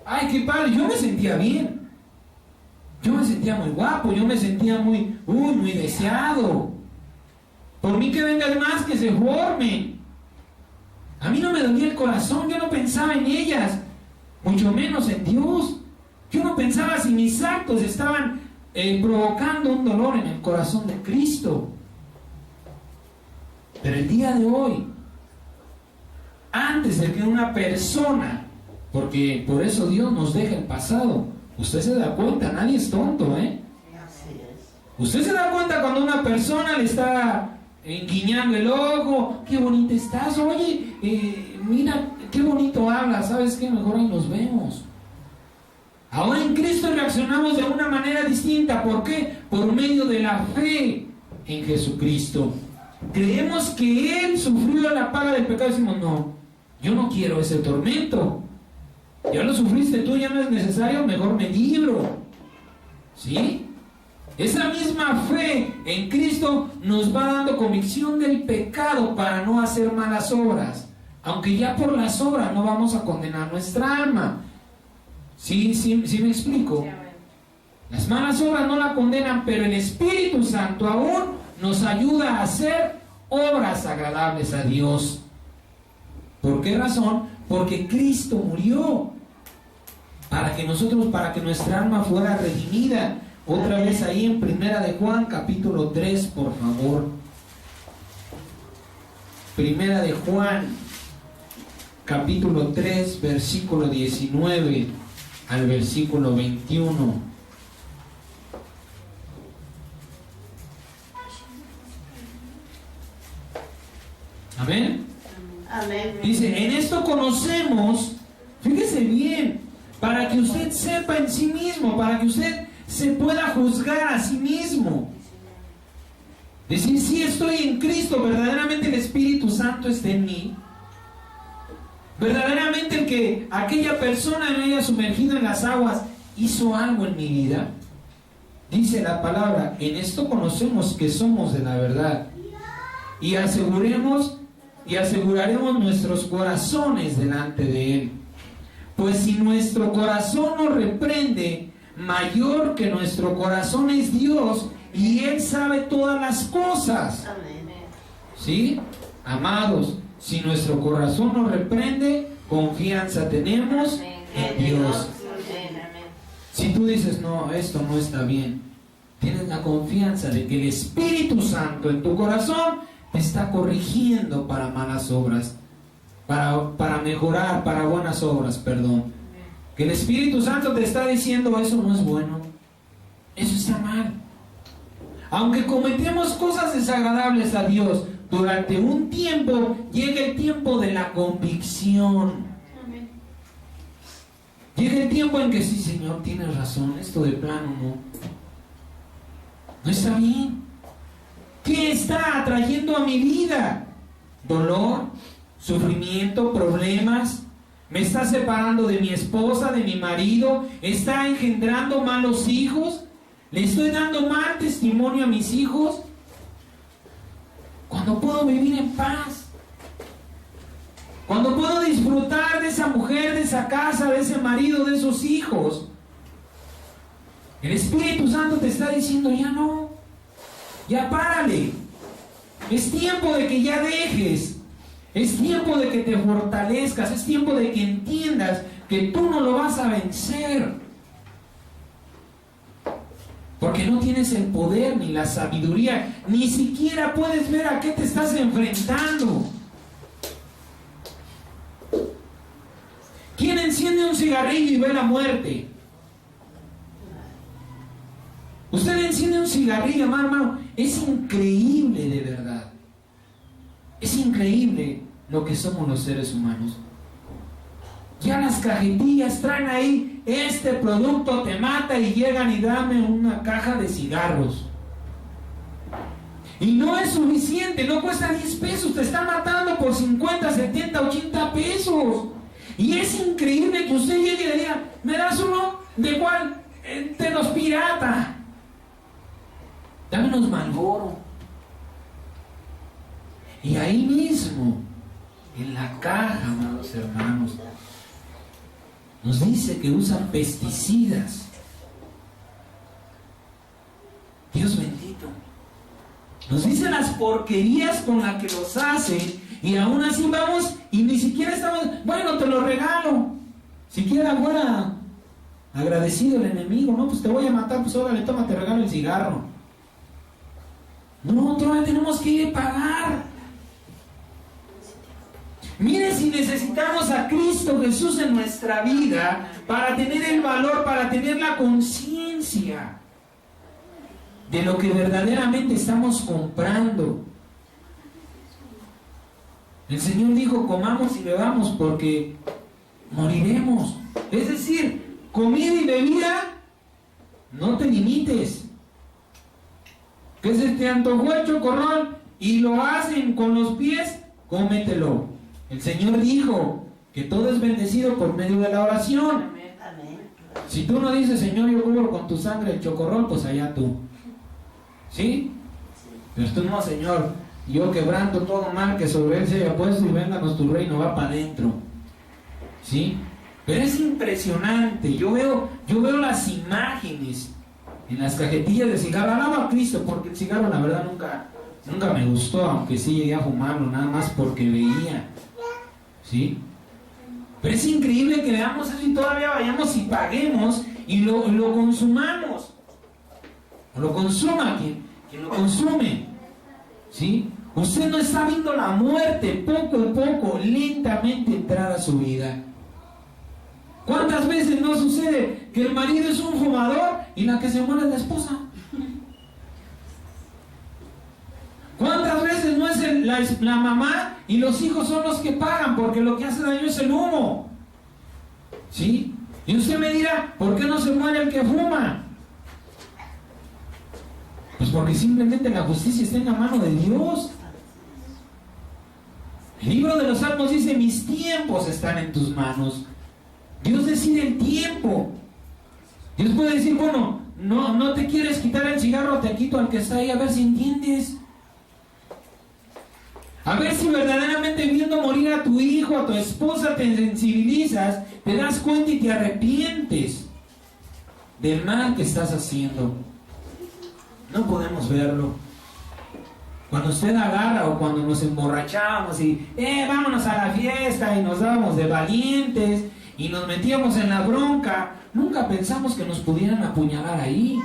Ay, qué padre, yo me sentía bien. Yo me sentía muy guapo, yo me sentía muy deseado. Por mí que vengan más, que se formen. A mí no me dolía el corazón, yo no pensaba en ellas, mucho menos en Dios. Yo no pensaba si mis actos estaban provocando un dolor en el corazón de Cristo. Pero el día de hoy, antes de que una persona, porque por eso Dios nos deja el pasado, usted se da cuenta, nadie es tonto, ¿eh? Usted se da cuenta cuando una persona le está guiñando el ojo, qué bonita estás, oye, mira, qué bonito hablas, ¿sabes qué? Mejor ahí nos vemos. Ahora en Cristo reaccionamos de una manera distinta. ¿Por qué? Por medio de la fe en Jesucristo. Creemos que Él sufrió la paga del pecado y decimos, no, yo no quiero ese tormento. Ya lo sufriste tú, ya no es necesario, mejor me libro. ¿Sí? Esa misma fe en Cristo nos va dando convicción del pecado para no hacer malas obras. Aunque ya por las obras no vamos a condenar nuestra alma. ¿Sí me explico? Las malas obras no la condenan, pero el Espíritu Santo aún nos ayuda a hacer obras agradables a Dios. ¿Por qué razón? Porque Cristo murió para que nuestra alma fuera redimida. Otra vez ahí en Primera de Juan, capítulo 3, por favor. Primera de Juan, capítulo 3, versículo 19 al versículo 21. Amén. Amén. Dice, en esto conocemos, fíjese bien, para que usted sepa en sí mismo, para que usted se pueda juzgar a sí mismo. Decir, si estoy en Cristo, verdaderamente el Espíritu Santo está en mí. Verdaderamente el que aquella persona me haya sumergido en las aguas hizo algo en mi vida. Dice la palabra, en esto conocemos que somos de la verdad. Y aseguraremos nuestros corazones delante de Él. Pues si nuestro corazón nos reprende, mayor que nuestro corazón es Dios, y Él sabe todas las cosas. ¿Sí? Amados, si nuestro corazón nos reprende, confianza tenemos en Dios. Si tú dices, no, esto no está bien, tienes la confianza de que el Espíritu Santo en tu corazón te está corrigiendo para malas obras, para mejorar, para buenas obras, perdón. Que el Espíritu Santo te está diciendo, eso no es bueno, eso está mal. Aunque cometemos cosas desagradables a Dios, durante un tiempo llega el tiempo de la convicción. Llega el tiempo en que sí, Señor, tienes razón, esto de plano no está bien. ¿Qué está atrayendo a mi vida? Dolor, sufrimiento, problemas. Me está separando de mi esposa, de mi marido. Está engendrando malos hijos. Le estoy dando mal testimonio a mis hijos. Cuando puedo vivir en paz, cuando puedo disfrutar de esa mujer, de esa casa, de ese marido, de esos hijos, el Espíritu Santo te está diciendo, ya no, ya párale. Es tiempo de que ya dejes. Es tiempo de que te fortalezcas. Es tiempo de que entiendas que tú no lo vas a vencer. Porque no tienes el poder ni la sabiduría. Ni siquiera puedes ver a qué te estás enfrentando. ¿Quién enciende un cigarrillo y ve la muerte? Usted enciende un cigarrillo, hermano. Es increíble, de verdad. Es increíble lo que somos los seres humanos. Ya las cajetillas traen ahí, este producto te mata, y llegan y dame una caja de cigarros. Y no es suficiente, no cuesta 10 pesos, te está matando por 50, 70, 80 pesos. Y es increíble que usted llegue y le diga, ¿me das uno? ¿De cuál? De los pirata. Dame unos Marlboro. Y ahí mismo, en la caja, amados hermanos, nos dice que usan pesticidas. Dios bendito. Nos dice las porquerías con las que los hacen, y aún así vamos y ni siquiera estamos, bueno, te lo regalo. Siquiera fuera agradecido el enemigo, no, pues te voy a matar, pues órale, toma, te regalo el cigarro. No, todavía tenemos que ir a pagar. Mire, si necesitamos a Cristo Jesús en nuestra vida para tener el valor, para tener la conciencia de lo que verdaderamente estamos comprando. El Señor dijo, comamos y bebamos porque moriremos. Es decir, comida y bebida, no te limites. Que se te antojó el chocorrol y lo hacen con los pies, cómetelo. El Señor dijo que todo es bendecido por medio de la oración. Si tú no dices, Señor, yo cubro con tu sangre el chocorrol, pues allá tú. ¿Sí? Pero tú no, Señor, yo quebranto todo mal que sobre él se haya puesto, y vénganos tu reino, va para adentro. ¿Sí? Pero es impresionante. Yo veo las imágenes en las cajetillas de cigarro. Alaba a Cristo, porque el cigarro la verdad nunca me gustó, aunque sí llegué a fumarlo, nada más porque veía. ¿Sí? Pero es increíble que veamos eso y todavía vayamos y paguemos y lo consumamos. O lo consuma quien lo consume. ¿Sí? Usted no está viendo la muerte poco a poco, lentamente entrar a su vida. ¿Cuántas veces no sucede que el marido es un fumador y la que se muere es la esposa? ¿Cuántas veces no es la mamá y los hijos son los que pagan, porque lo que hace daño es el humo? ¿Sí? Y usted me dirá, ¿por qué no se muere el que fuma? Pues porque simplemente la justicia está en la mano de Dios. El libro de los Salmos dice, mis tiempos están en tus manos. Dios decide el tiempo. Dios puede decir, bueno, no te quieres quitar el cigarro, te quito al que está ahí, a ver si entiendes. A A ver si verdaderamente viendo morir a tu hijo, a tu esposa, te sensibilizas, te das cuenta y te arrepientes del mal que estás haciendo. No podemos verlo. Cuando usted agarra o cuando nos emborrachamos y vámonos a la fiesta y nos dábamos de valientes y nos metíamos en la bronca, nunca pensamos que nos pudieran apuñalar ahí.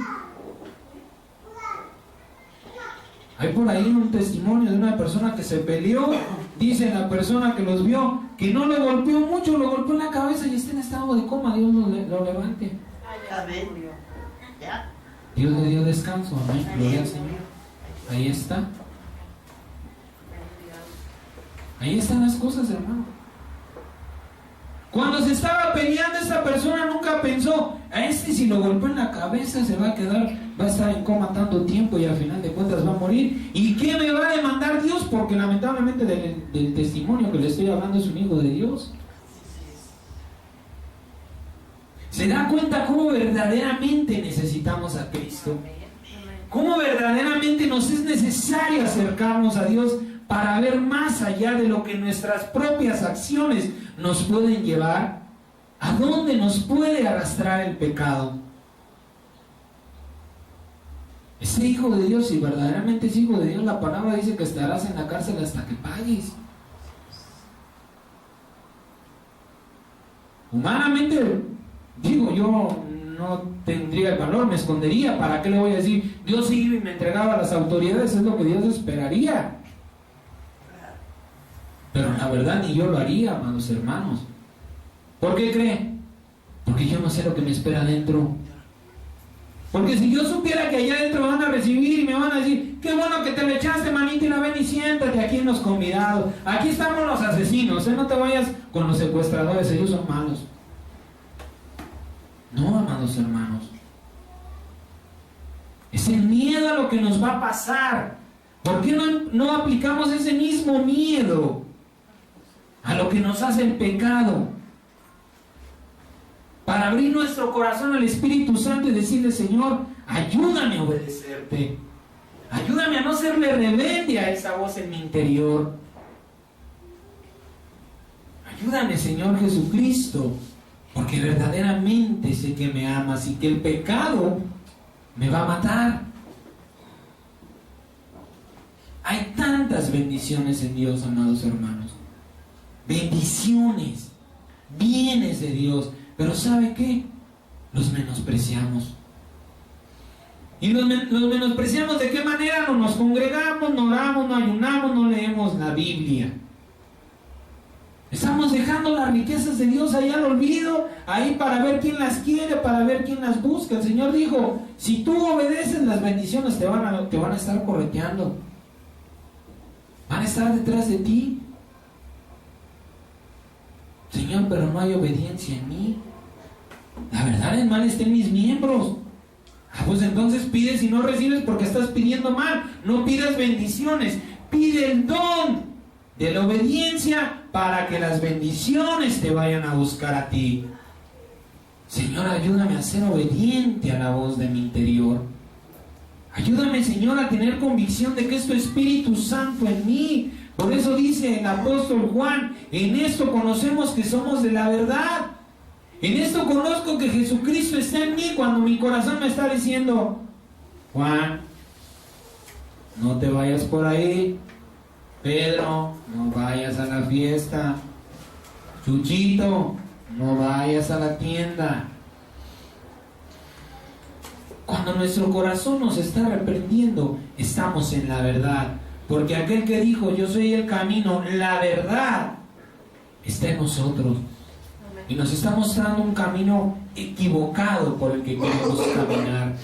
Hay por ahí un testimonio de una persona que se peleó. Dice la persona que los vio que no lo golpeó mucho, lo golpeó en la cabeza y está en estado de coma. Dios lo levante. Dios le dio descanso. Amén. Gloria al Señor. Ahí está. Ahí están las cosas, hermano. Cuando se estaba peleando, esta persona nunca pensó: a este si lo golpeó en la cabeza se va a quedar, va a estar en coma tanto tiempo y al final de cuentas va a morir. ¿Y qué me va a demandar Dios? Porque lamentablemente del testimonio que le estoy hablando es un hijo de Dios. ¿Se da cuenta cómo verdaderamente necesitamos a Cristo? ¿Cómo verdaderamente nos es necesario acercarnos a Dios para ver más allá de lo que nuestras propias acciones nos pueden llevar? ¿A dónde nos puede arrastrar el pecado? Ese hijo de Dios, si verdaderamente es hijo de Dios, la palabra dice que estarás en la cárcel hasta que pagues. Humanamente, digo, yo no tendría el valor, me escondería. ¿Para qué le voy a decir? Dios iba y me entregaba a las autoridades, es lo que Dios esperaría. Pero la verdad ni yo lo haría, amados hermanos. ¿Por qué cree? Porque yo no sé lo que me espera adentro. Porque si yo supiera que allá adentro me van a recibir y me van a decir: qué bueno que te le echaste, manita, y ven y siéntate aquí en los convidados. Aquí estamos los asesinos, no te vayas con los secuestradores, ellos son malos. No, amados hermanos. Es el miedo a lo que nos va a pasar. ¿Por qué no aplicamos ese mismo miedo a lo que nos hace el pecado? Para abrir nuestro corazón al Espíritu Santo y decirle: Señor, ayúdame a obedecerte. Ayúdame a no serle rebelde a esa voz en mi interior. Ayúdame, Señor Jesucristo, porque verdaderamente sé que me amas y que el pecado me va a matar. Hay tantas bendiciones en Dios, amados hermanos. Bendiciones, bienes de Dios. Pero ¿sabe qué? Los menospreciamos. ¿Y los menospreciamos de qué manera? No nos congregamos, no oramos, no ayunamos, no leemos la Biblia. Estamos dejando las riquezas de Dios ahí al olvido, ahí para ver quién las quiere, para ver quién las busca. El Señor dijo: si tú obedeces, las bendiciones te van a estar correteando. Van a estar detrás de ti. Señor, pero no hay obediencia en mí. La verdad, el mal está en mis miembros. Pues entonces pides y no recibes porque estás pidiendo mal. No pidas bendiciones, pide el don de la obediencia para que las bendiciones te vayan a buscar a ti. Señor, ayúdame a ser obediente a la voz de mi interior. Ayúdame, Señor, a tener convicción de que es tu Espíritu Santo en mí. Por eso dice el apóstol Juan: en esto conocemos que somos de la verdad. En esto conozco que Jesucristo está en mí, cuando mi corazón me está diciendo: Juan, no te vayas por ahí. Pedro, no vayas a la fiesta. Chuchito, no vayas a la tienda. Cuando nuestro corazón nos está reprendiendo, estamos en la verdad. Porque aquel que dijo: yo soy el camino, la verdad, está en nosotros. Y nos está mostrando un camino equivocado por el que queremos caminar.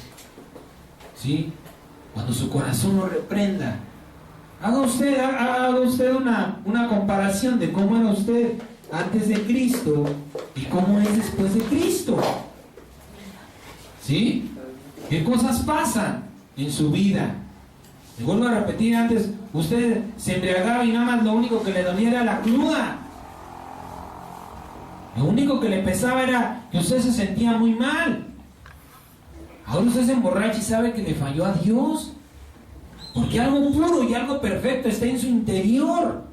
¿Sí? Cuando su corazón lo reprenda, haga usted una comparación de cómo era usted antes de Cristo y cómo es después de Cristo. ¿Sí? ¿Qué cosas pasan en su vida? Le vuelvo a repetir: antes usted se embriagaba y nada más lo único que le dolía era la cruda. Lo único que le pesaba era que usted se sentía muy mal. Ahora usted se emborracha y sabe que le falló a Dios. Porque algo puro y algo perfecto está en su interior.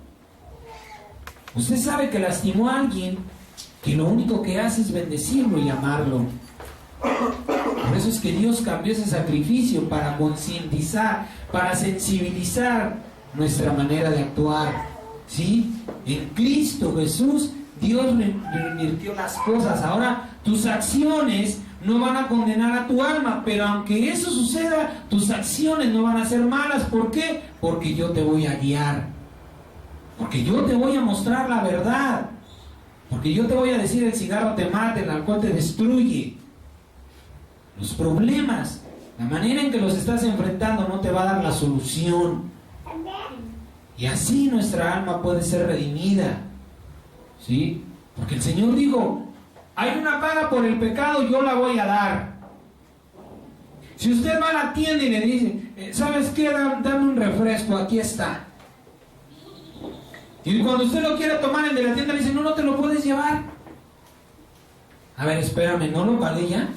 Usted sabe que lastimó a alguien que lo único que hace es bendecirlo y amarlo. Por eso es que Dios cambió ese sacrificio para concientizar, para sensibilizar nuestra manera de actuar. ¿Sí? En Cristo Jesús, Dios revirtió las cosas. Ahora tus acciones no van a condenar a tu alma, pero aunque eso suceda, tus acciones no van a ser malas. ¿Por qué? Porque yo te voy a guiar. Porque yo te voy a mostrar la verdad. Porque yo te voy a decir: el cigarro te mata, el alcohol te destruye. Los problemas, la manera en que los estás enfrentando no te va a dar la solución. Y así nuestra alma puede ser redimida. ¿Sí? Porque el Señor dijo: hay una paga por el pecado, yo la voy a dar. Si usted va a la tienda y le dice: ¿sabes qué? Dame un refresco, aquí está. Y cuando usted lo quiere tomar, el de la tienda le dice: no te lo puedes llevar. A ver, espérame, ¿no lo pagué ya?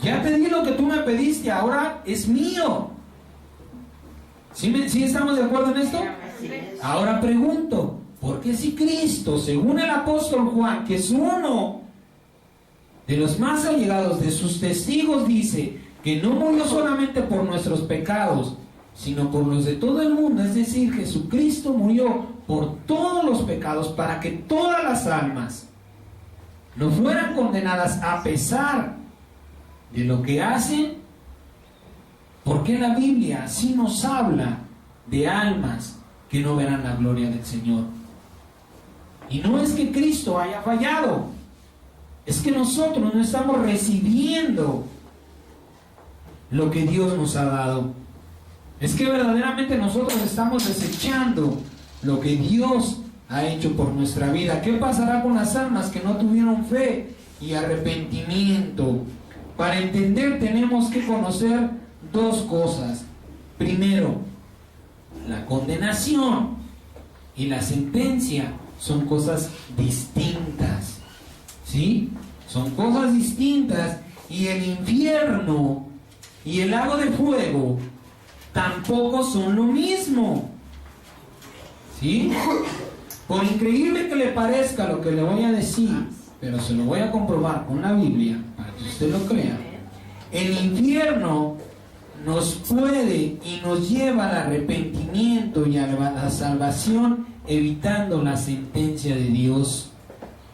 Ya te di lo que tú me pediste, ahora es mío. ¿Sí estamos de acuerdo en esto? Ahora pregunto: ¿por qué si Cristo, según el apóstol Juan, que es uno de los más allegados de sus testigos, dice que no murió solamente por nuestros pecados, sino por los de todo el mundo? Es decir, Jesucristo murió por todos los pecados para que todas las almas no fueran condenadas a pesar de lo que hacen. ¿Por qué la Biblia sí nos habla de almas que no verán la gloria del Señor? Y no es que Cristo haya fallado, es que nosotros no estamos recibiendo lo que Dios nos ha dado. Es que verdaderamente nosotros estamos desechando lo que Dios ha hecho por nuestra vida. ¿Qué pasará con las almas que no tuvieron fe y arrepentimiento? Para entender tenemos que conocer dos cosas. Primero, la condenación y la sentencia son cosas distintas. ¿Sí? Son cosas distintas. Y el infierno y el lago de fuego tampoco son lo mismo. ¿Sí? Por increíble que le parezca lo que le voy a decir, pero se lo voy a comprobar con la Biblia para que usted lo crea. El infierno nos puede y nos lleva al arrepentimiento y a la salvación, evitando la sentencia de Dios.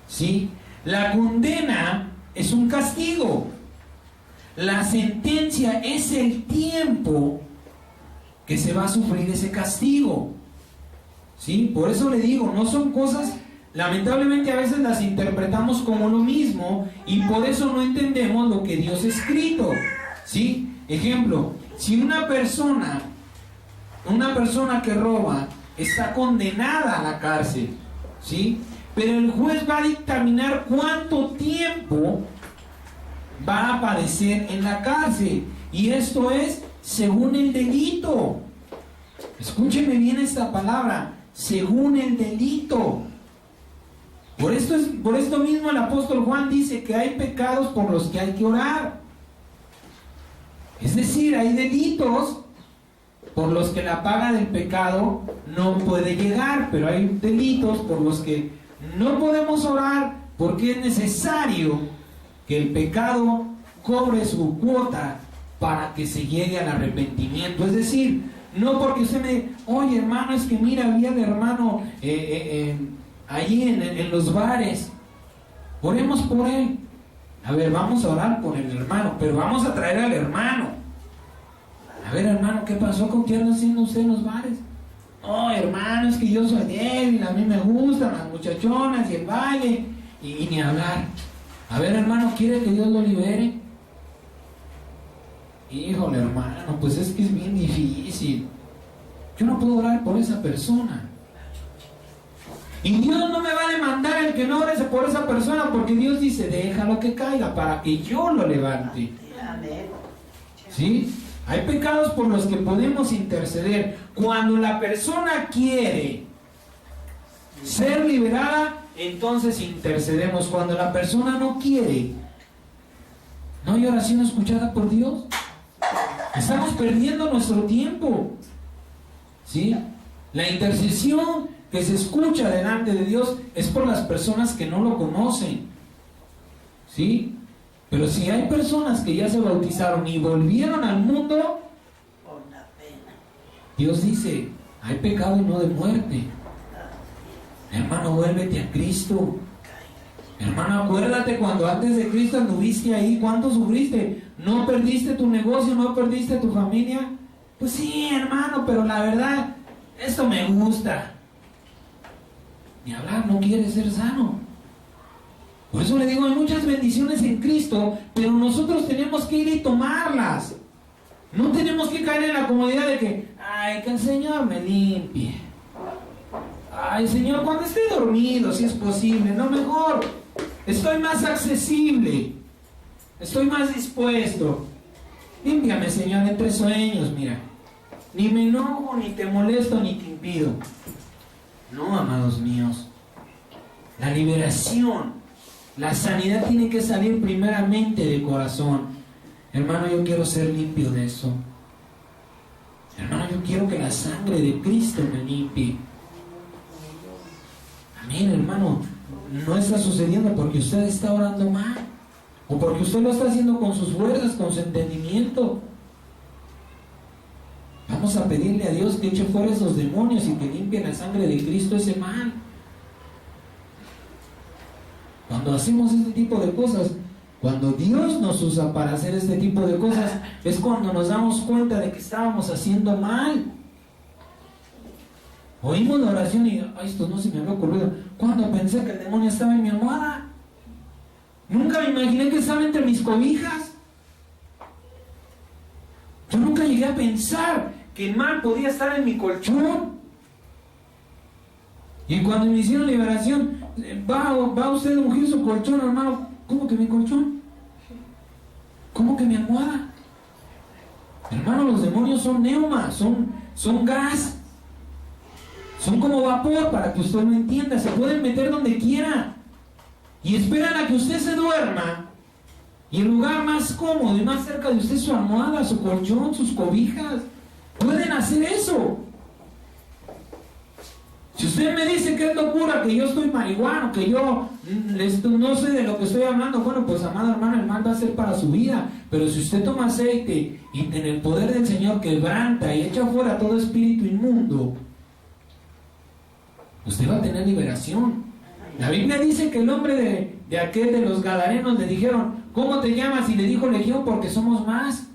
¿Sí? La condena es un castigo. La sentencia es el tiempo que se va a sufrir ese castigo. ¿Sí? Por eso le digo, no son cosas, lamentablemente a veces las interpretamos como lo mismo y por eso no entendemos lo que Dios ha escrito. ¿Sí? Ejemplo, si una persona que roba está condenada a la cárcel, ¿sí? Pero el juez va a dictaminar cuánto tiempo va a padecer en la cárcel, y esto es según el delito. Escúcheme bien esta palabra: según el delito. Por esto mismo el apóstol Juan dice que hay pecados por los que hay que orar. Es decir, hay delitos por los que la paga del pecado no puede llegar, pero hay delitos por los que no podemos orar, porque es necesario que el pecado cobre su cuota para que se llegue al arrepentimiento. Es decir, no porque usted me oye, hermano, es que mira, había el hermano allí en los bares, oremos por él. A ver, vamos a orar por el hermano, pero vamos a traer al hermano. A ver, hermano, ¿qué pasó? ¿Con qué anda haciendo usted en los bares? Oh, hermano, es que yo soy débil, a mí me gustan las muchachonas y el baile, y ni hablar. A ver, hermano, ¿quiere que Dios lo libere? Híjole, hermano, pues es que es bien difícil. Yo no puedo orar por esa persona. Y Dios no me va a demandar el que no ore por esa persona, porque Dios dice: déjalo que caiga para que yo lo levante. ¿Sí? Hay pecados por los que podemos interceder. Cuando la persona quiere ser liberada, entonces intercedemos. Cuando la persona no quiere, ¿no hay oración escuchada por Dios? Estamos perdiendo nuestro tiempo. ¿Sí? La intercesión que se escucha delante de Dios es por las personas que no lo conocen. ¿Sí? Pero si hay personas que ya se bautizaron y volvieron al mundo, Dios dice, hay pecado y no de muerte. Hermano, vuélvete a Cristo. Hermano, acuérdate cuando antes de Cristo anduviste ahí, ¿cuánto sufriste? ¿No perdiste tu negocio? ¿No perdiste tu familia? Pues sí, hermano, pero la verdad, esto me gusta. Ni hablar, no quieres ser sano. Por eso le digo, hay muchas bendiciones en Cristo, pero nosotros tenemos que ir y tomarlas. No tenemos que caer en la comodidad de que, ay, que el Señor me limpie. Ay, Señor, cuando esté dormido, si es posible, no, mejor. Estoy más accesible. Estoy más dispuesto. Límpiame, Señor, entre sueños, mira. Ni me enojo, ni te molesto, ni te impido. No, amados míos. La liberación, la sanidad tiene que salir primeramente del corazón. Hermano, yo quiero ser limpio de eso. Hermano, yo quiero que la sangre de Cristo me limpie. Amén, hermano. No está sucediendo porque usted está orando mal, o porque usted lo está haciendo con sus fuerzas, con su entendimiento. Vamos a pedirle a Dios que eche fuera esos demonios y que limpie la sangre de Cristo ese mal. Cuando hacemos este tipo de cosas, cuando Dios nos usa para hacer este tipo de cosas, es cuando nos damos cuenta de que estábamos haciendo mal. Oímos la oración y, ay, esto no se me había ocurrido. Cuando pensé que el demonio estaba en mi almohada, nunca me imaginé que estaba entre mis cobijas. Yo nunca llegué a pensar que el mal podía estar en mi colchón. Y cuando me hicieron liberación, va usted a ungir su colchón, hermano. ¿Cómo que mi colchón? ¿Cómo que mi almohada? Hermano, los demonios son neumas, son gas. Son como vapor, para que usted lo entienda. Se pueden meter donde quiera y esperan a que usted se duerma, y el lugar más cómodo y más cerca de usted es su almohada, su colchón, sus cobijas. Pueden hacer eso. Si usted me dice que es locura, que yo estoy marihuano, que yo no sé de lo que estoy hablando, bueno, pues amado hermano, el mal va a ser para su vida. Pero si usted toma aceite y en el poder del Señor quebranta y echa fuera todo espíritu inmundo, usted va a tener liberación. La Biblia dice que el hombre de aquel de los Gadarenos le dijeron, ¿cómo te llamas? Y le dijo legión, porque somos más.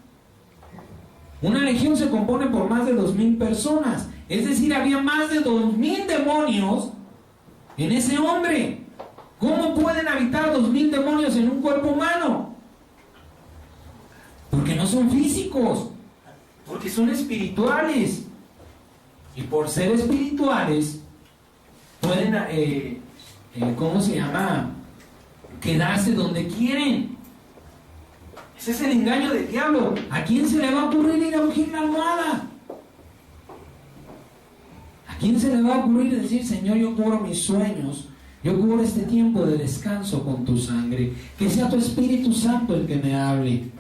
Una legión se compone por más de 2,000 personas. Es decir, había más de 2,000 demonios en ese hombre. ¿Cómo pueden habitar 2,000 demonios en un cuerpo humano? Porque no son físicos, porque son espirituales. Y por ser espirituales, pueden, ¿cómo se llama? Quedarse donde quieren. Ese es el engaño del diablo. ¿A quién se le va a ocurrir ir a ungir la almohada? ¿A quién se le va a ocurrir decir, Señor, yo cubro mis sueños, yo cubro este tiempo de descanso con tu sangre? Que sea tu Espíritu Santo el que me hable.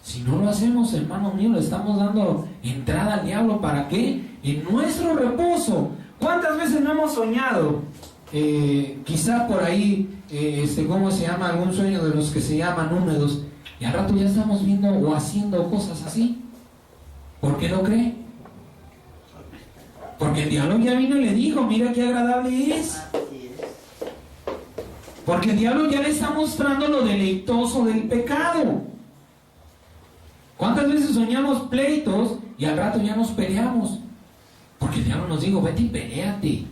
Si no lo hacemos, hermano mío, le estamos dando entrada al diablo. ¿Para qué? En nuestro reposo. ¿Cuántas veces no hemos soñado? Quizá por ahí, ¿cómo se llama? Algún sueño de los que se llaman húmedos. Y al rato ya estamos viendo o haciendo cosas así. ¿Por qué lo cree? Porque el diablo ya vino y le dijo, mira qué agradable es. Porque el diablo ya le está mostrando lo deleitoso del pecado. ¿Cuántas veces soñamos pleitos y al rato ya nos peleamos? Porque el diablo nos dijo, vete y peléate.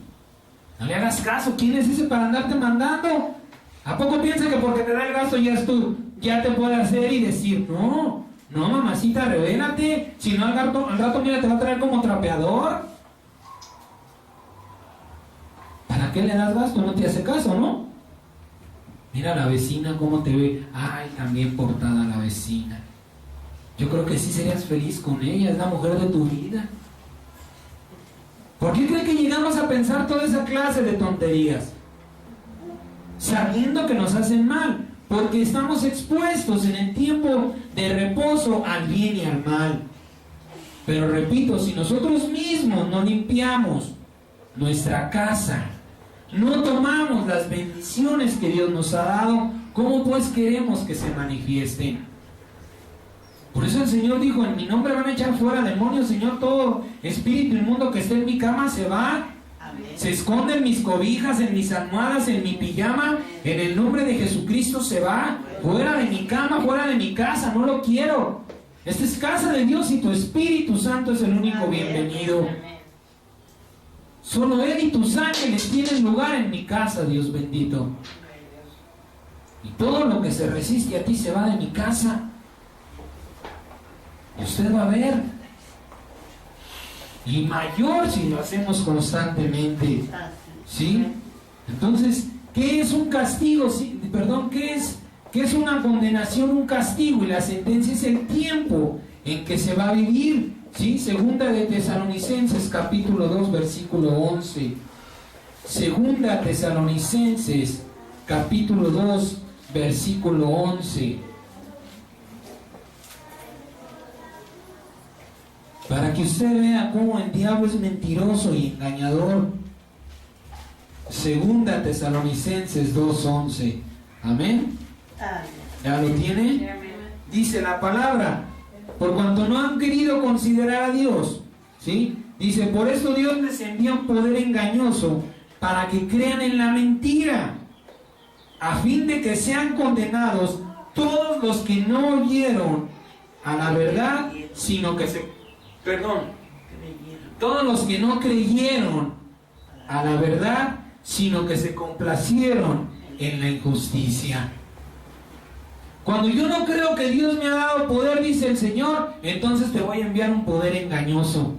No le hagas caso. ¿Quién es ese para andarte mandando? ¿A poco piensa que porque te da el gasto ya te puede hacer y decir, no, mamacita, revélate? Si no, al rato mira, te va a traer como trapeador. ¿Para qué le das gasto? No te hace caso, ¿no? Mira a la vecina cómo te ve. Ay, también portada la vecina. Yo creo que sí serías feliz con ella, es la mujer de tu vida. ¿Por qué cree que llegamos a pensar toda esa clase de tonterías? Sabiendo que nos hacen mal. porque estamos expuestos en el tiempo de reposo al bien y al mal. Pero repito, si nosotros mismos no limpiamos nuestra casa, no tomamos las bendiciones que Dios nos ha dado, ¿cómo pues queremos que se manifiesten? Por eso el Señor dijo, en mi nombre van a echar fuera demonios, Señor, todo espíritu inmundo que esté en mi cama se va. Amén. Se esconde en mis cobijas, en mis almohadas, en mi pijama, en el nombre de Jesucristo se va. Fuera de mi cama, fuera de mi casa, no lo quiero. Esta es casa de Dios y tu Espíritu Santo es el único bienvenido. Solo Él y tus ángeles tienen lugar en mi casa, Dios bendito. Y todo lo que se resiste a ti se va de mi casa. Y usted va a ver. Y mayor si lo hacemos constantemente. ¿Sí? Entonces, ¿qué es un castigo? Sí, perdón, ¿qué es una condenación? Un castigo. Y la sentencia es el tiempo en que se va a vivir. ¿Sí? Segunda de Tesalonicenses, capítulo 2, versículo 11. Segunda Tesalonicenses, capítulo 2, versículo 11. Para que usted vea cómo el diablo es mentiroso y engañador. Segunda Tesalonicenses 2:11. Amén. ¿Ya lo tiene? Dice la palabra: por cuanto no han querido considerar a Dios, ¿sí? Dice, por eso Dios les envía un poder engañoso para que crean en la mentira, a fin de que sean condenados todos los que no oyeron a la verdad, sino que todos los que no creyeron a la verdad, sino que se complacieron en la injusticia. Cuando yo no creo que Dios me ha dado poder, dice el Señor, entonces te voy a enviar un poder engañoso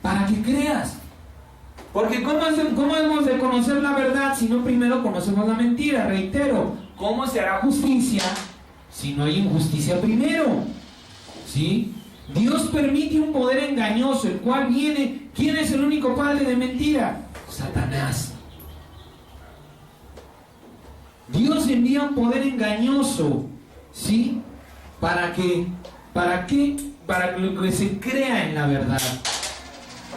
para que creas. Porque ¿cómo hemos de conocer la verdad si no primero conocemos la mentira? Reitero, ¿cómo se hará justicia si no hay injusticia primero? ¿Sí? Dios permite un poder engañoso, el cual viene. ¿Quién es el único padre de mentira? Satanás. Dios envía un poder engañoso, ¿sí? ¿Para qué? Para que se crea en la verdad.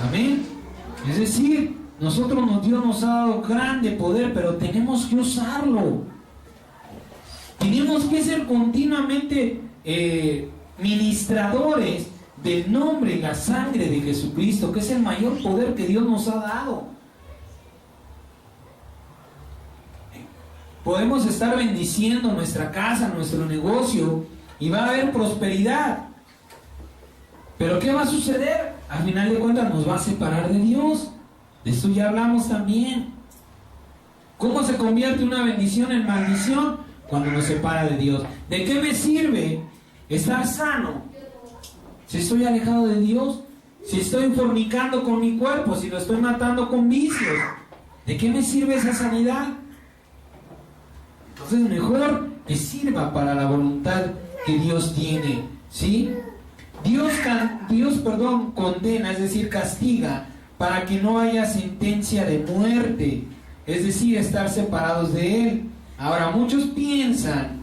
Amén. Es decir, Dios nos ha dado grande poder, pero tenemos que usarlo. Tenemos que ser continuamente ministradores del nombre y la sangre de Jesucristo, que es el mayor poder que Dios nos ha dado. Podemos estar bendiciendo nuestra casa, nuestro negocio, y va a haber prosperidad. Pero ¿qué va a suceder? Al final de cuentas nos va a separar de Dios. De esto ya hablamos también. ¿Cómo se convierte una bendición en maldición? Cuando nos separa de Dios. ¿De qué me sirve estar sano si estoy alejado de Dios? Si estoy fornicando con mi cuerpo, si lo estoy matando con vicios, ¿de qué me sirve esa sanidad? Entonces mejor que sirva para la voluntad que Dios tiene, ¿sí? Dios condena, es decir, castiga, para que no haya sentencia de muerte, es decir, estar separados de Él. Ahora, muchos piensan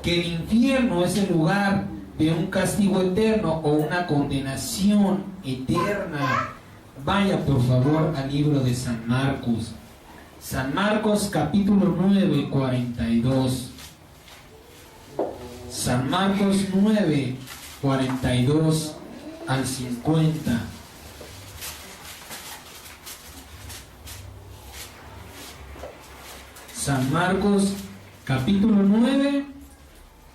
que el infierno es el lugar de un castigo eterno o una condenación eterna. Vaya por favor al libro de San Marcos. San Marcos capítulo 9, 42. San Marcos 9, 42 al 50. San Marcos capítulo 9,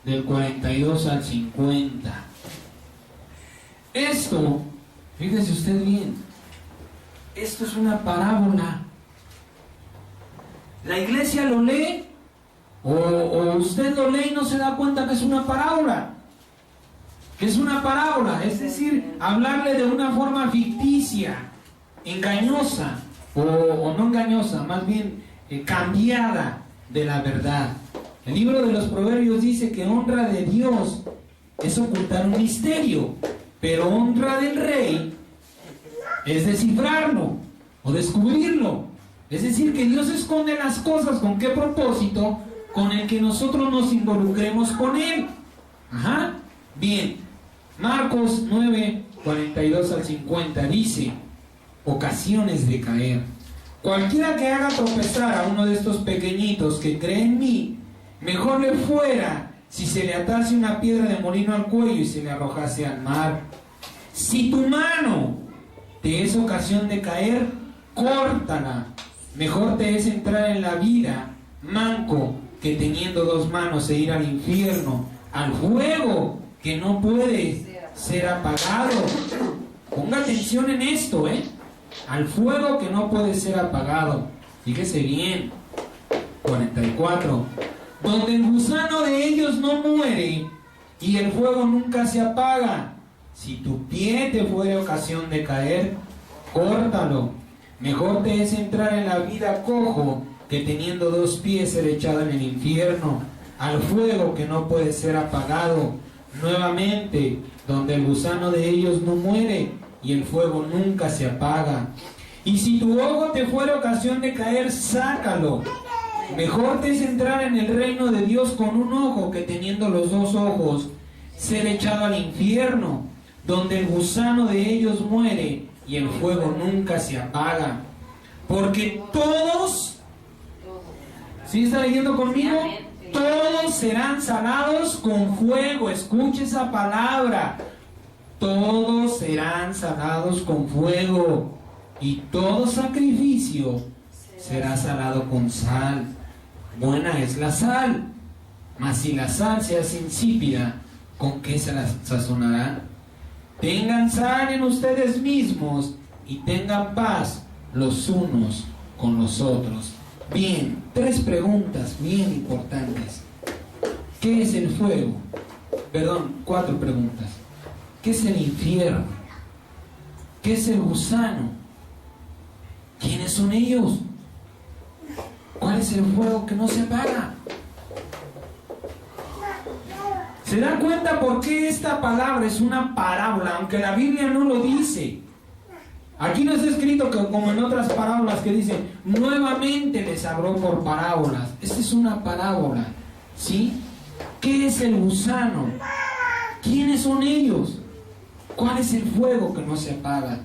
del 42 al 50. Esto, fíjese usted bien, esto es una parábola. La iglesia lo lee, o usted lo lee y no se da cuenta que es una parábola. Que es una parábola, es decir, hablarle de una forma ficticia, engañosa, o no engañosa, más bien cambiada de la verdad. El libro de los Proverbios dice que honra de Dios es ocultar un misterio, pero honra del rey es descifrarlo o descubrirlo. Es decir, que Dios esconde las cosas. ¿Con qué propósito? Con el que nosotros nos involucremos con Él. Ajá. Bien. Marcos 9, 42 al 50 dice: ocasiones de caer. Cualquiera que haga tropezar a uno de estos pequeñitos que cree en mí, mejor le fuera si se le atase una piedra de molino al cuello y se le arrojase al mar. Si tu mano te es ocasión de caer, córtala. Mejor te es entrar en la vida manco que teniendo dos manos e ir al infierno, al fuego que no puede ser apagado. Ponga atención en esto, al fuego que no puede ser apagado. Fíjese bien. 44. Donde el gusano de ellos no muere y el fuego nunca se apaga. Si tu pie te fuere ocasión de caer, córtalo. Mejor te es entrar en la vida cojo que teniendo dos pies ser echado en el infierno, al fuego que no puede ser apagado. Nuevamente, donde el gusano de ellos no muere y el fuego nunca se apaga. Y si tu ojo te fuere ocasión de caer, sácalo. Mejor te es entrar en el reino de Dios con un ojo que teniendo los dos ojos ser echado al infierno, donde el gusano de ellos muere y el fuego nunca se apaga. Porque todos, ¿sí está leyendo conmigo? Todos serán salados con fuego. Escuche esa palabra. Todos serán salados con fuego. Y todo sacrificio será salado con sal. Buena es la sal, mas si la sal se hace insípida, ¿con qué se la sazonará? Tengan sal en ustedes mismos y tengan paz los unos con los otros. Bien, 3 preguntas bien importantes. ¿Qué es el fuego? Perdón, 4 preguntas. ¿Qué es el infierno? ¿Qué es el gusano? ¿Quiénes son ellos? ¿Cuál es el fuego que no se apaga? ¿Se dan cuenta por qué esta palabra es una parábola? Aunque la Biblia no lo dice. Aquí no está escrito que como en otras parábolas que dice, nuevamente les habló por parábolas. Esta es una parábola, ¿sí? ¿Qué es el gusano? ¿Quiénes son ellos? ¿Cuál es el fuego que no se apaga?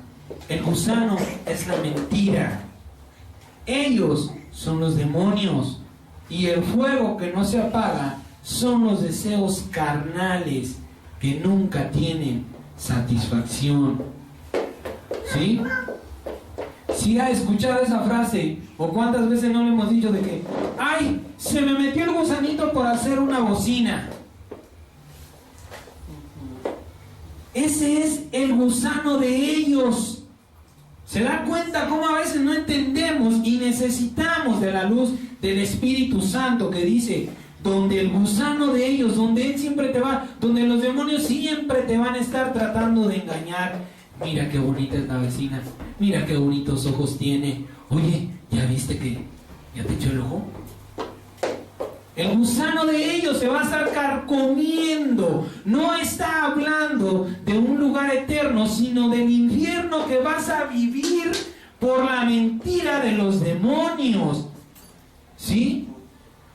El gusano es la mentira. Ellos son los demonios. Y el fuego que no se apaga son los deseos carnales que nunca tienen satisfacción. ¿Sí? ¿Sí ha escuchado esa frase? ¿O cuántas veces no le hemos dicho de que ¡ay! Se me metió el gusanito por hacer una bocina. Ese es el gusano de ellos. ¿Se da cuenta cómo a veces no entendemos y necesitamos de la luz del Espíritu Santo que dice, donde el gusano de ellos, donde él siempre te va, donde los demonios siempre te van a estar tratando de engañar? Mira qué bonita es la vecina, mira qué bonitos ojos tiene. Oye, ¿ya viste que ya te echó el ojo? El gusano de ellos se va a estar carcomiendo. No está hablando de un lugar eterno, sino del infierno que vas a vivir por la mentira de los demonios. ¿Sí?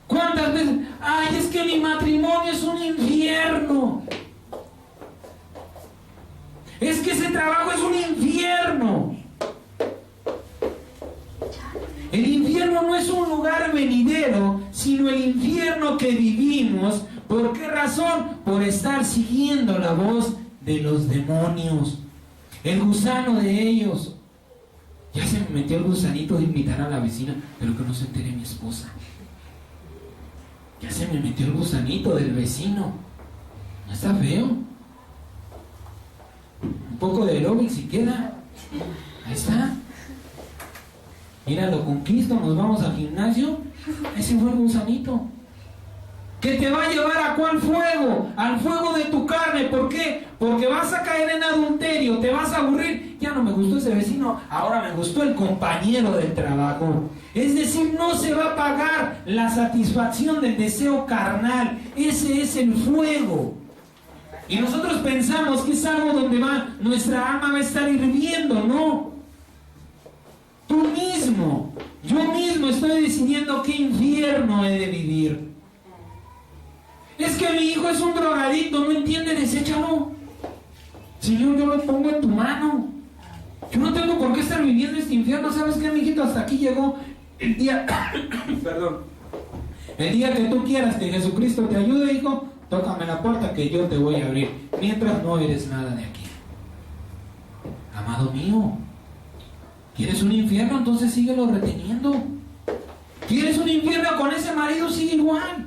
¿Cuántas veces? Ay, es que mi matrimonio es un infierno. Es que ese trabajo es un infierno. El infierno no es un lugar venidero, sino el infierno que vivimos. ¿Por qué razón? Por estar siguiendo la voz de los demonios. El gusano de ellos. Ya se me metió el gusanito de invitar a la vecina, pero que no se entere mi esposa. Ya se me metió el gusanito del vecino. ¿No está feo? Un poco de aeróbic si queda. Ahí está. Mira, lo conquisto, nos vamos al gimnasio. Ese fue el gusanito. Que te va a llevar a ¿cuál fuego? Al fuego de tu carne. ¿Por qué? Porque vas a caer en adulterio, te vas a aburrir. Ya no me gustó ese vecino, ahora me gustó el compañero del trabajo. Es decir, no se va a pagar la satisfacción del deseo carnal. Ese es el fuego. Y nosotros pensamos que es algo donde nuestra alma va a estar hirviendo. No. Tú mismo, yo mismo estoy decidiendo qué infierno he de vivir. Es que mi hijo es un drogadicto, no entiende, deséchalo. Señor, yo lo pongo en tu mano. Yo no tengo por qué estar viviendo este infierno. ¿Sabes qué, mijito? Hasta aquí llegó el día perdón, el día que tú quieras que Jesucristo te ayude, hijo. Tócame la puerta que yo te voy a abrir, mientras no eres nada de aquí. Amado mío, ¿quieres un infierno? Entonces síguelo reteniendo. ¿Quieres un infierno con ese marido? Sigue igual.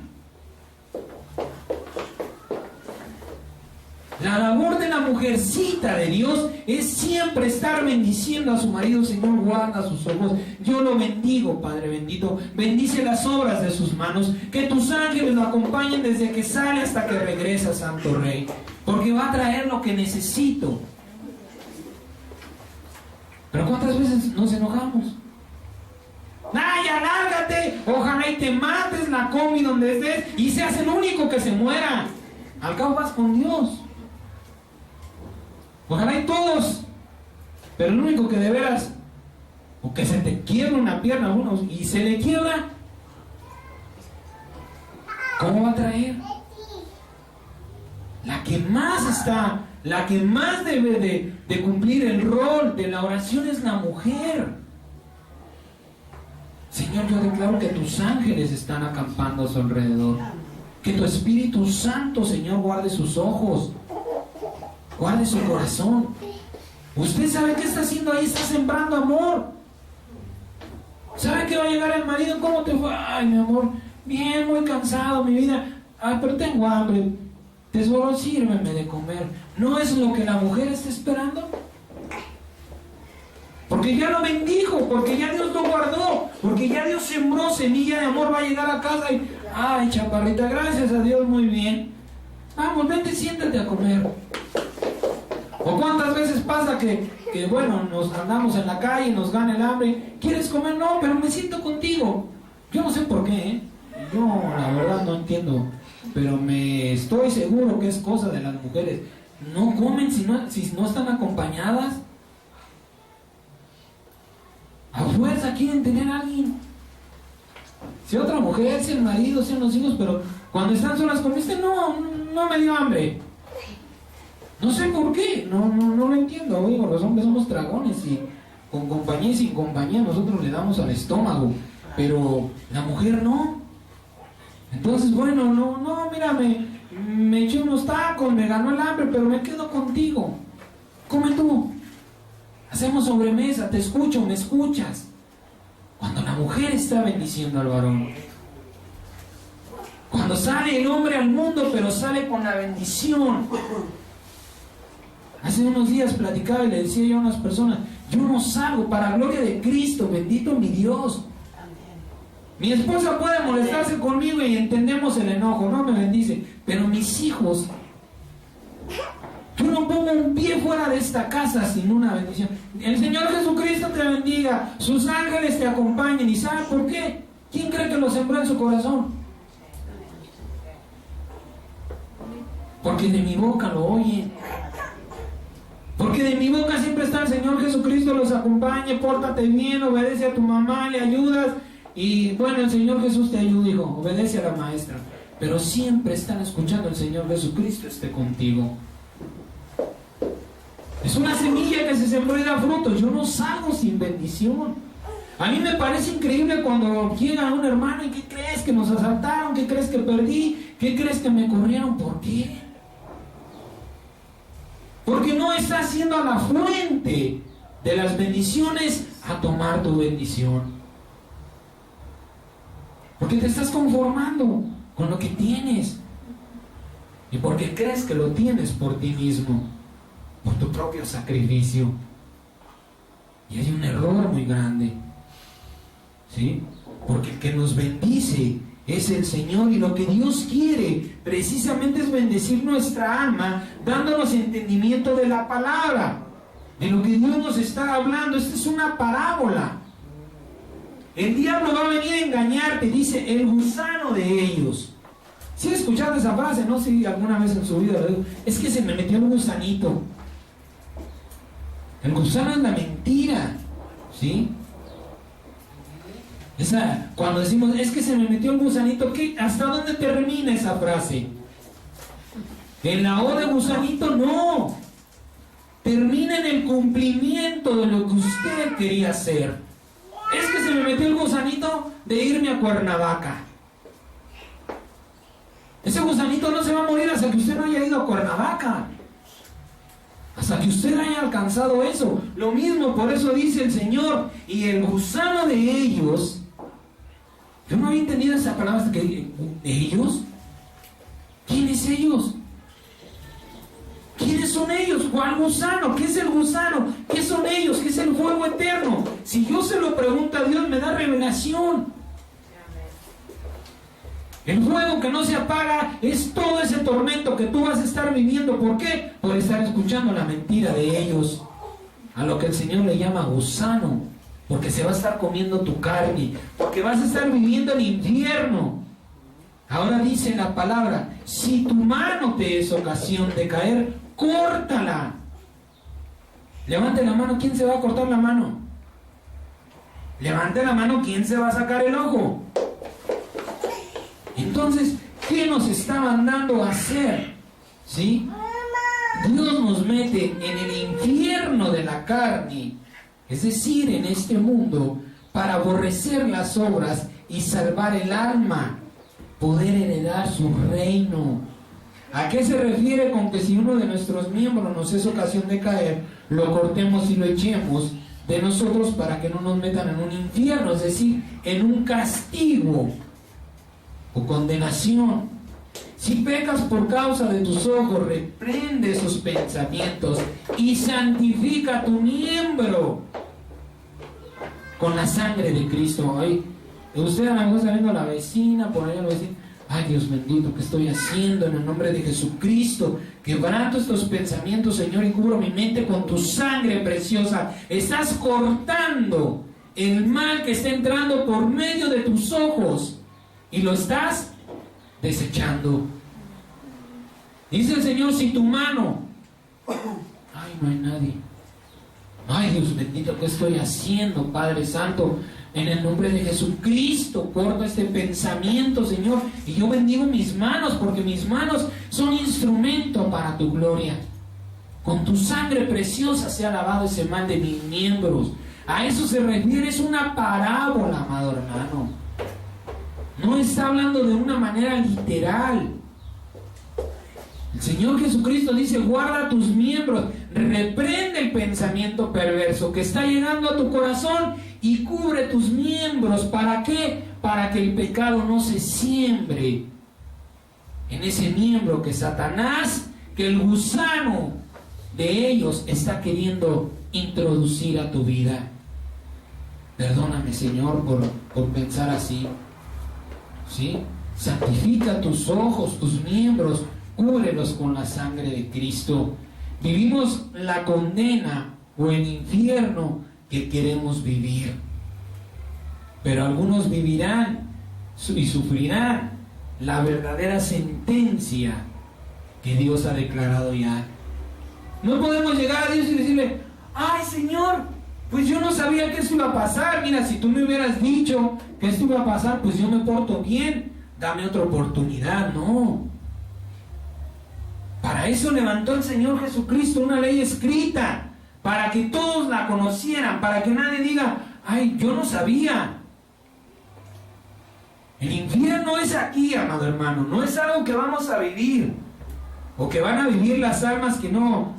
La labor de la mujercita de Dios es siempre estar bendiciendo a su marido. Señor, guarda sus ojos. Yo lo bendigo, Padre bendito. Bendice las obras de sus manos. Que tus ángeles lo acompañen desde que sale hasta que regresa, Santo Rey. Porque va a traer lo que necesito. Pero ¿cuántas veces nos enojamos? ¡Ay, alárgate! Ojalá y te mates la combi donde estés y seas el único que se muera. Al cabo vas con Dios. Ojalá y todos, pero el único que de veras, o que se te quiebra una pierna a uno y se le quiebra, ¿cómo va a traer? La que más está, la que más debe de cumplir el rol de la oración es la mujer. Señor, yo declaro que tus ángeles están acampando a su alrededor. Que tu Espíritu Santo, Señor, guarde sus ojos. Guarde su corazón. Usted sabe qué está haciendo ahí, está sembrando amor. ¿Sabe que va a llegar el marido? ¿Cómo te fue? Ay, mi amor, bien, muy cansado, mi vida. Ay, pero tengo hambre. Tesoro, sírveme de comer. ¿No es lo que la mujer está esperando? Porque ya lo bendijo, porque ya Dios lo guardó, porque ya Dios sembró semilla de amor. Va a llegar a casa y, ay, chaparrita, gracias a Dios, muy bien. Vamos, vente, siéntate a comer. ¿O cuántas veces pasa que bueno, nos andamos en la calle, nos gana el hambre? ¿Quieres comer? No, pero me siento contigo. Yo no sé por qué, ¿eh? Yo la verdad no entiendo, pero me estoy seguro que es cosa de las mujeres. No comen si no están acompañadas. A fuerza quieren tener a alguien. Si otra mujer, si el marido, si los hijos, pero cuando están solas comiste, no me dio hambre. No sé por qué, no lo entiendo. Oigo, los hombres somos dragones y con compañía y sin compañía nosotros le damos al estómago, pero la mujer no. Entonces, bueno, mira, me eché unos tacos, me ganó el hambre, pero me quedo contigo. Come tú. Hacemos sobremesa, te escucho, me escuchas. Cuando la mujer está bendiciendo al varón. Cuando sale el hombre al mundo, pero sale con la bendición. Hace unos días platicaba y le decía yo a unas personas, yo no salgo para gloria de Cristo, bendito mi Dios. Mi esposa puede molestarse conmigo y entendemos el enojo, no me bendice, pero mis hijos, yo no pongo un pie fuera de esta casa sin una bendición. El Señor Jesucristo te bendiga, sus ángeles te acompañen. ¿Y saben por qué? ¿Quién cree que lo sembró en su corazón? Porque de mi boca lo oyen. Porque de mi boca siempre está el Señor Jesucristo, los acompañe, pórtate bien, obedece a tu mamá, le ayudas. Y bueno, el Señor Jesús te ayuda, hijo, obedece a la maestra. Pero siempre están escuchando el Señor Jesucristo esté contigo. Es una semilla que se sembró y da frutos. Yo no salgo sin bendición. A mí me parece increíble cuando llega un hermano y ¿qué crees? Que nos asaltaron, ¿qué crees que perdí? ¿Qué crees que me corrieron? ¿Por qué? Porque no estás siendo a la fuente de las bendiciones a tomar tu bendición. Porque te estás conformando con lo que tienes. Y porque crees que lo tienes por ti mismo, por tu propio sacrificio. Y hay un error muy grande. ¿Sí? Porque el que nos bendice es el Señor, y lo que Dios quiere precisamente es bendecir nuestra alma, dándonos entendimiento de la palabra, de lo que Dios nos está hablando. Esta es una parábola. El diablo va a venir a engañarte, dice, el gusano de ellos. ¿Sí has escuchado esa frase? No sé si alguna vez en su vida lo digo. Es que se me metió un gusanito. El gusano es la mentira, ¿sí? Cuando decimos, es que se me metió el gusanito, ¿qué? ¿Hasta dónde termina esa frase? En la O de gusanito, no. Termina en el cumplimiento de lo que usted quería hacer. Es que se me metió el gusanito de irme a Cuernavaca. Ese gusanito no se va a morir hasta que usted no haya ido a Cuernavaca. Hasta que usted haya alcanzado eso. Lo mismo, por eso dice el Señor, y el gusano de ellos. Yo no había entendido esa palabra, que ¿ellos? ¿Quiénes ellos? ¿Quiénes son ellos? ¿Cuál gusano? ¿Qué es el gusano? ¿Qué son ellos? ¿Qué es el fuego eterno? Si yo se lo pregunto a Dios, me da revelación. El fuego que no se apaga es todo ese tormento que tú vas a estar viviendo. ¿Por qué? Por estar escuchando la mentira de ellos. A lo que el Señor le llama gusano. Porque se va a estar comiendo tu carne. Porque vas a estar viviendo el infierno. Ahora dice la palabra, si tu mano te es ocasión de caer, córtala. Levante la mano, ¿quién se va a cortar la mano? Levante la mano, ¿quién se va a sacar el ojo? Entonces, ¿qué nos está mandando a hacer? ¿Sí? Dios nos mete en el infierno de la carne, es decir, en este mundo, para aborrecer las obras y salvar el alma, poder heredar su reino. ¿A qué se refiere con que si uno de nuestros miembros nos es ocasión de caer, lo cortemos y lo echemos de nosotros para que no nos metan en un infierno, es decir, en un castigo o condenación? Si pecas por causa de tus ojos, reprende esos pensamientos y santifica tu miembro con la sangre de Cristo. Ay, usted a lo mejor está viendo a la vecina, por allá lo va a decir, ay Dios bendito, ¿qué estoy haciendo? En el nombre de Jesucristo, quebranto estos pensamientos, Señor, y cubro mi mente con tu sangre preciosa. Estás cortando el mal que está entrando por medio de tus ojos y lo estás desechando. Dice el Señor, si tu mano, ay, no hay nadie, ay Dios bendito, ¿qué estoy haciendo, Padre Santo? En el nombre de Jesucristo, corta este pensamiento, Señor, y yo bendigo mis manos, porque mis manos son instrumento para tu gloria. Con tu sangre preciosa sea lavado ese mal de mis miembros. A eso se refiere, es una parábola, amado hermano. No está hablando de una manera literal. El Señor Jesucristo dice, guarda tus miembros, reprende el pensamiento perverso que está llegando a tu corazón y cubre tus miembros. ¿Para qué? Para que el pecado no se siembre en ese miembro que Satanás, que el gusano de ellos está queriendo introducir a tu vida. Perdóname, Señor, por pensar así. ¿Sí? Santifica tus ojos, tus miembros, cúbrelos con la sangre de Cristo. Vivimos la condena o el infierno que queremos vivir, pero algunos vivirán y sufrirán la verdadera sentencia que Dios ha declarado ya. No podemos llegar a Dios y decirle, ay Señor, pues yo no sabía que esto iba a pasar. Mira, si tú me hubieras dicho que esto iba a pasar, pues yo me porto bien, dame otra oportunidad. No. Para eso levantó el Señor Jesucristo una ley escrita, para que todos la conocieran, para que nadie diga, ay, yo no sabía. El infierno es aquí, amado hermano, no es algo que vamos a vivir, o que van a vivir las almas que no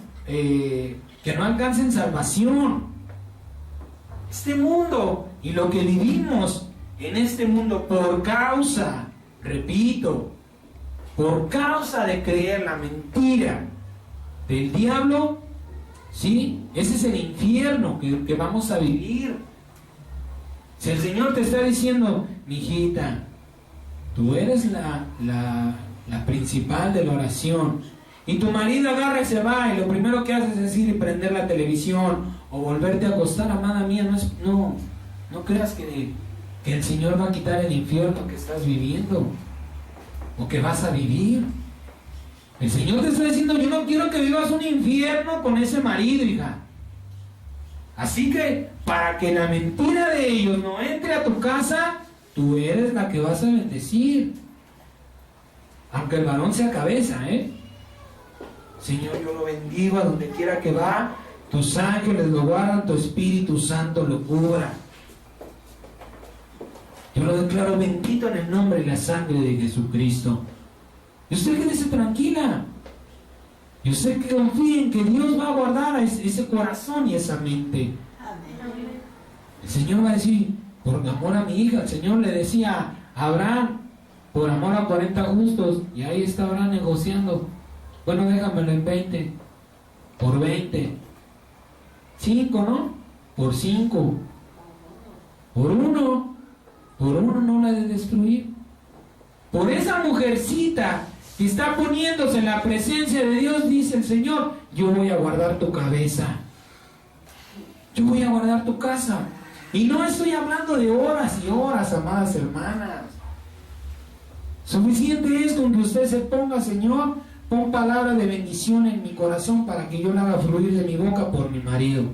alcancen salvación. Este mundo y lo que vivimos en este mundo por causa, repito, por causa de creer la mentira del diablo, ¿sí? Ese es el infierno que vamos a vivir. Si el Señor te está diciendo, mijita, tú eres la principal de la oración, y tu marido agarra y se va, y lo primero que haces es ir y prender la televisión o volverte a acostar, amada mía, no creas que el Señor va a quitar el infierno que estás viviendo o que vas a vivir. El Señor te está diciendo, yo no quiero que vivas un infierno con ese marido, hija. Así que para que la mentira de ellos no entre a tu casa, tú eres la que vas a bendecir. Aunque el varón sea cabeza, Señor, yo lo bendigo a donde quiera que va. Tus ángeles lo guardan, tu Espíritu Santo lo cubra. Yo lo declaro bendito en el nombre y la sangre de Jesucristo. Y usted quédese tranquila. Y usted que confíe en que Dios va a guardar ese corazón y esa mente. El Señor va a decir, por amor a mi hija, el Señor le decía a Abraham, por amor a 40 justos, y ahí está Abraham negociando. Bueno, déjamelo en 20, por 20. 5, ¿no? Por 5. Por 1. Por 1 no la de destruir. Por esa mujercita que está poniéndose en la presencia de Dios, dice el Señor, yo voy a guardar tu cabeza. Yo voy a guardar tu casa. Y no estoy hablando de horas y horas, amadas hermanas. Suficiente es con que usted se ponga, Señor, pon palabra de bendición en mi corazón para que yo la haga fluir de mi boca por mi marido.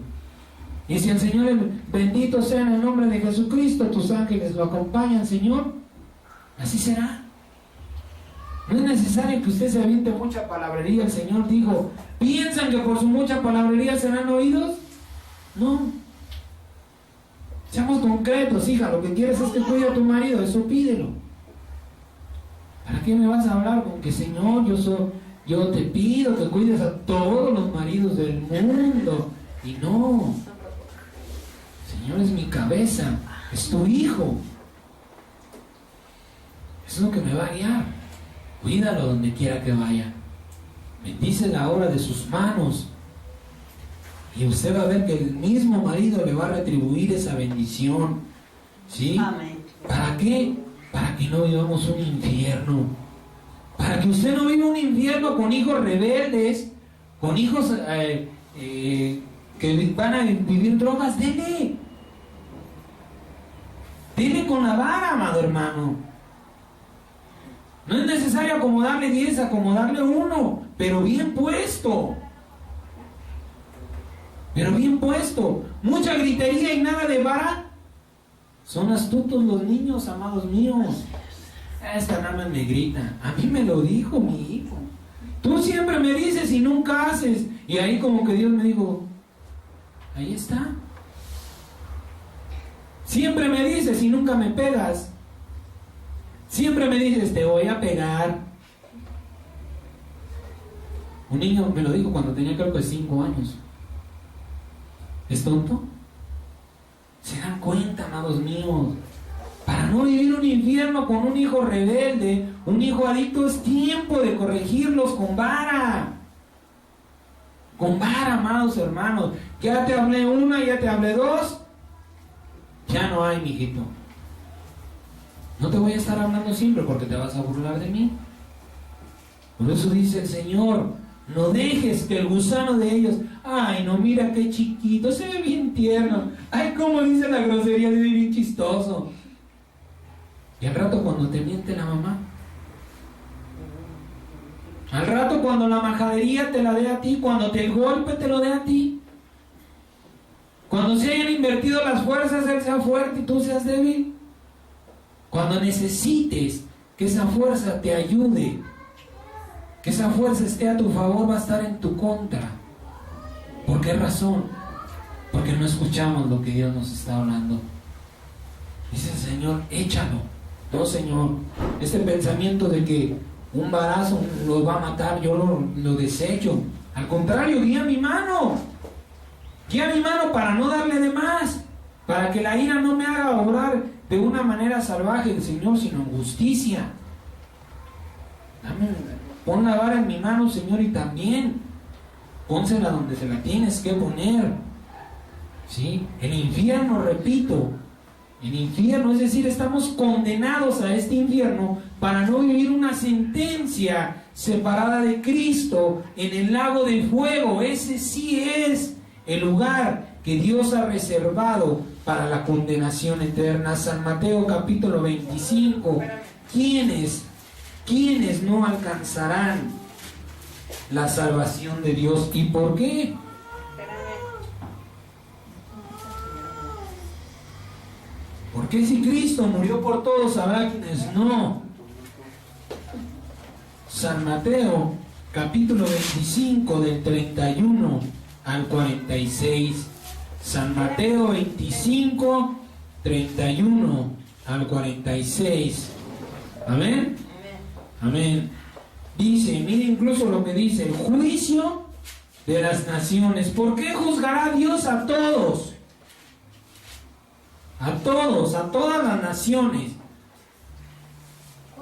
Y si el Señor, bendito sea en el nombre de Jesucristo, tus ángeles lo acompañan, Señor, así será. No es necesario que usted se aviente mucha palabrería. El Señor dijo, ¿piensan que por su mucha palabrería serán oídos? No. Seamos concretos, hija, lo que quieres es que cuide a tu marido, eso pídelo. ¿Para qué me vas a hablar con que, Señor, yo te pido que cuides a todos los maridos del mundo? Y no, Señor es mi cabeza, es tu hijo. Es lo que me va a guiar. Cuídalo donde quiera que vaya. Bendice la obra de sus manos. Y usted va a ver que el mismo marido le va a retribuir esa bendición. ¿Sí? Amén. ¿Para qué? Para que no vivamos un infierno. Para que usted no viva un infierno con hijos rebeldes, con hijos que van a vivir drogas. Dele. Dele con la vara, amado hermano. No es necesario acomodarle 10, acomodarle 1, pero bien puesto. Pero bien puesto. Mucha gritería y nada de vara. Son astutos los niños, amados míos. Esta nada más me grita. A mí me lo dijo mi hijo. Tú siempre me dices y nunca haces. Y ahí como que Dios me dijo, ahí está. Siempre me dices y nunca me pegas. Siempre me dices, te voy a pegar. Un niño me lo dijo cuando tenía creo que 5 años. ¿Es tonto? ¿Se dan cuenta, amados míos? Para no vivir un infierno con un hijo rebelde, un hijo adicto, es tiempo de corregirlos con vara. Con vara, amados hermanos. Ya te hablé 1, ya te hablé 2. Ya no hay, mijito. No te voy a estar hablando siempre porque te vas a burlar de mí. Por eso dice el Señor, no dejes que el gusano de ellos, ay, no, mira qué chiquito, se ve bien tierno. Ay, como dice la grosería, se ve bien chistoso. Y al rato cuando te miente la mamá, al rato cuando la majadería te la dé a ti, cuando el golpe te lo dé a ti, cuando se hayan invertido las fuerzas, él sea fuerte y tú seas débil, cuando necesites que esa fuerza te ayude, que esa fuerza esté a tu favor, va a estar en tu contra. ¿Por qué razón? Porque no escuchamos lo que Dios nos está hablando. Dice el Señor, échalo. No, Señor, este pensamiento de que un barazo los va a matar, yo lo desecho. Al contrario, guía mi mano. Guía mi mano para no darle de más, para que la ira no me haga obrar de una manera salvaje el Señor, sino en justicia. Pon la vara en mi mano, Señor, y también pónsela donde se la tienes que poner. ¿Sí? El infierno, repito, el infierno, es decir, estamos condenados a este infierno para no vivir una sentencia separada de Cristo en el lago de fuego. Ese sí es el lugar que Dios ha reservado para la condenación eterna. San Mateo capítulo 25. ¿Quiénes no alcanzarán la salvación de Dios? ¿Y por qué? Porque si Cristo murió por todos, habrá quienes no. San Mateo, capítulo 25, del 31 al 46. San Mateo 25, 31 al 46. Amén. Amén. Dice, mire incluso lo que dice, el juicio de las naciones. ¿Por qué juzgará Dios a todos? A todos, a todas las naciones.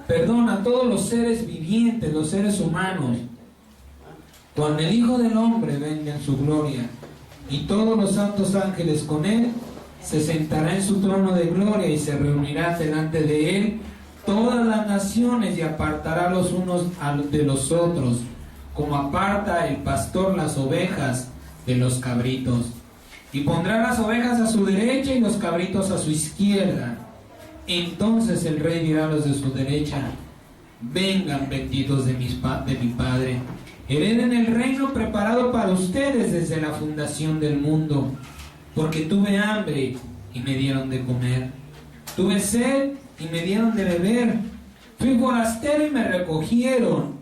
Perdón, a todos los seres vivientes, los seres humanos. Cuando el Hijo del Hombre venga en su gloria y todos los santos ángeles con él, se sentará en su trono de gloria y se reunirá delante de él todas las naciones y apartará los unos de los otros, como aparta el pastor las ovejas de los cabritos. Y pondrá las ovejas a su derecha y los cabritos a su izquierda. Entonces el rey dirá a los de su derecha: vengan benditos de mi Padre, hereden el reino preparado para ustedes desde la fundación del mundo. Porque tuve hambre y me dieron de comer, tuve sed y me dieron de beber, fui forastero y me recogieron,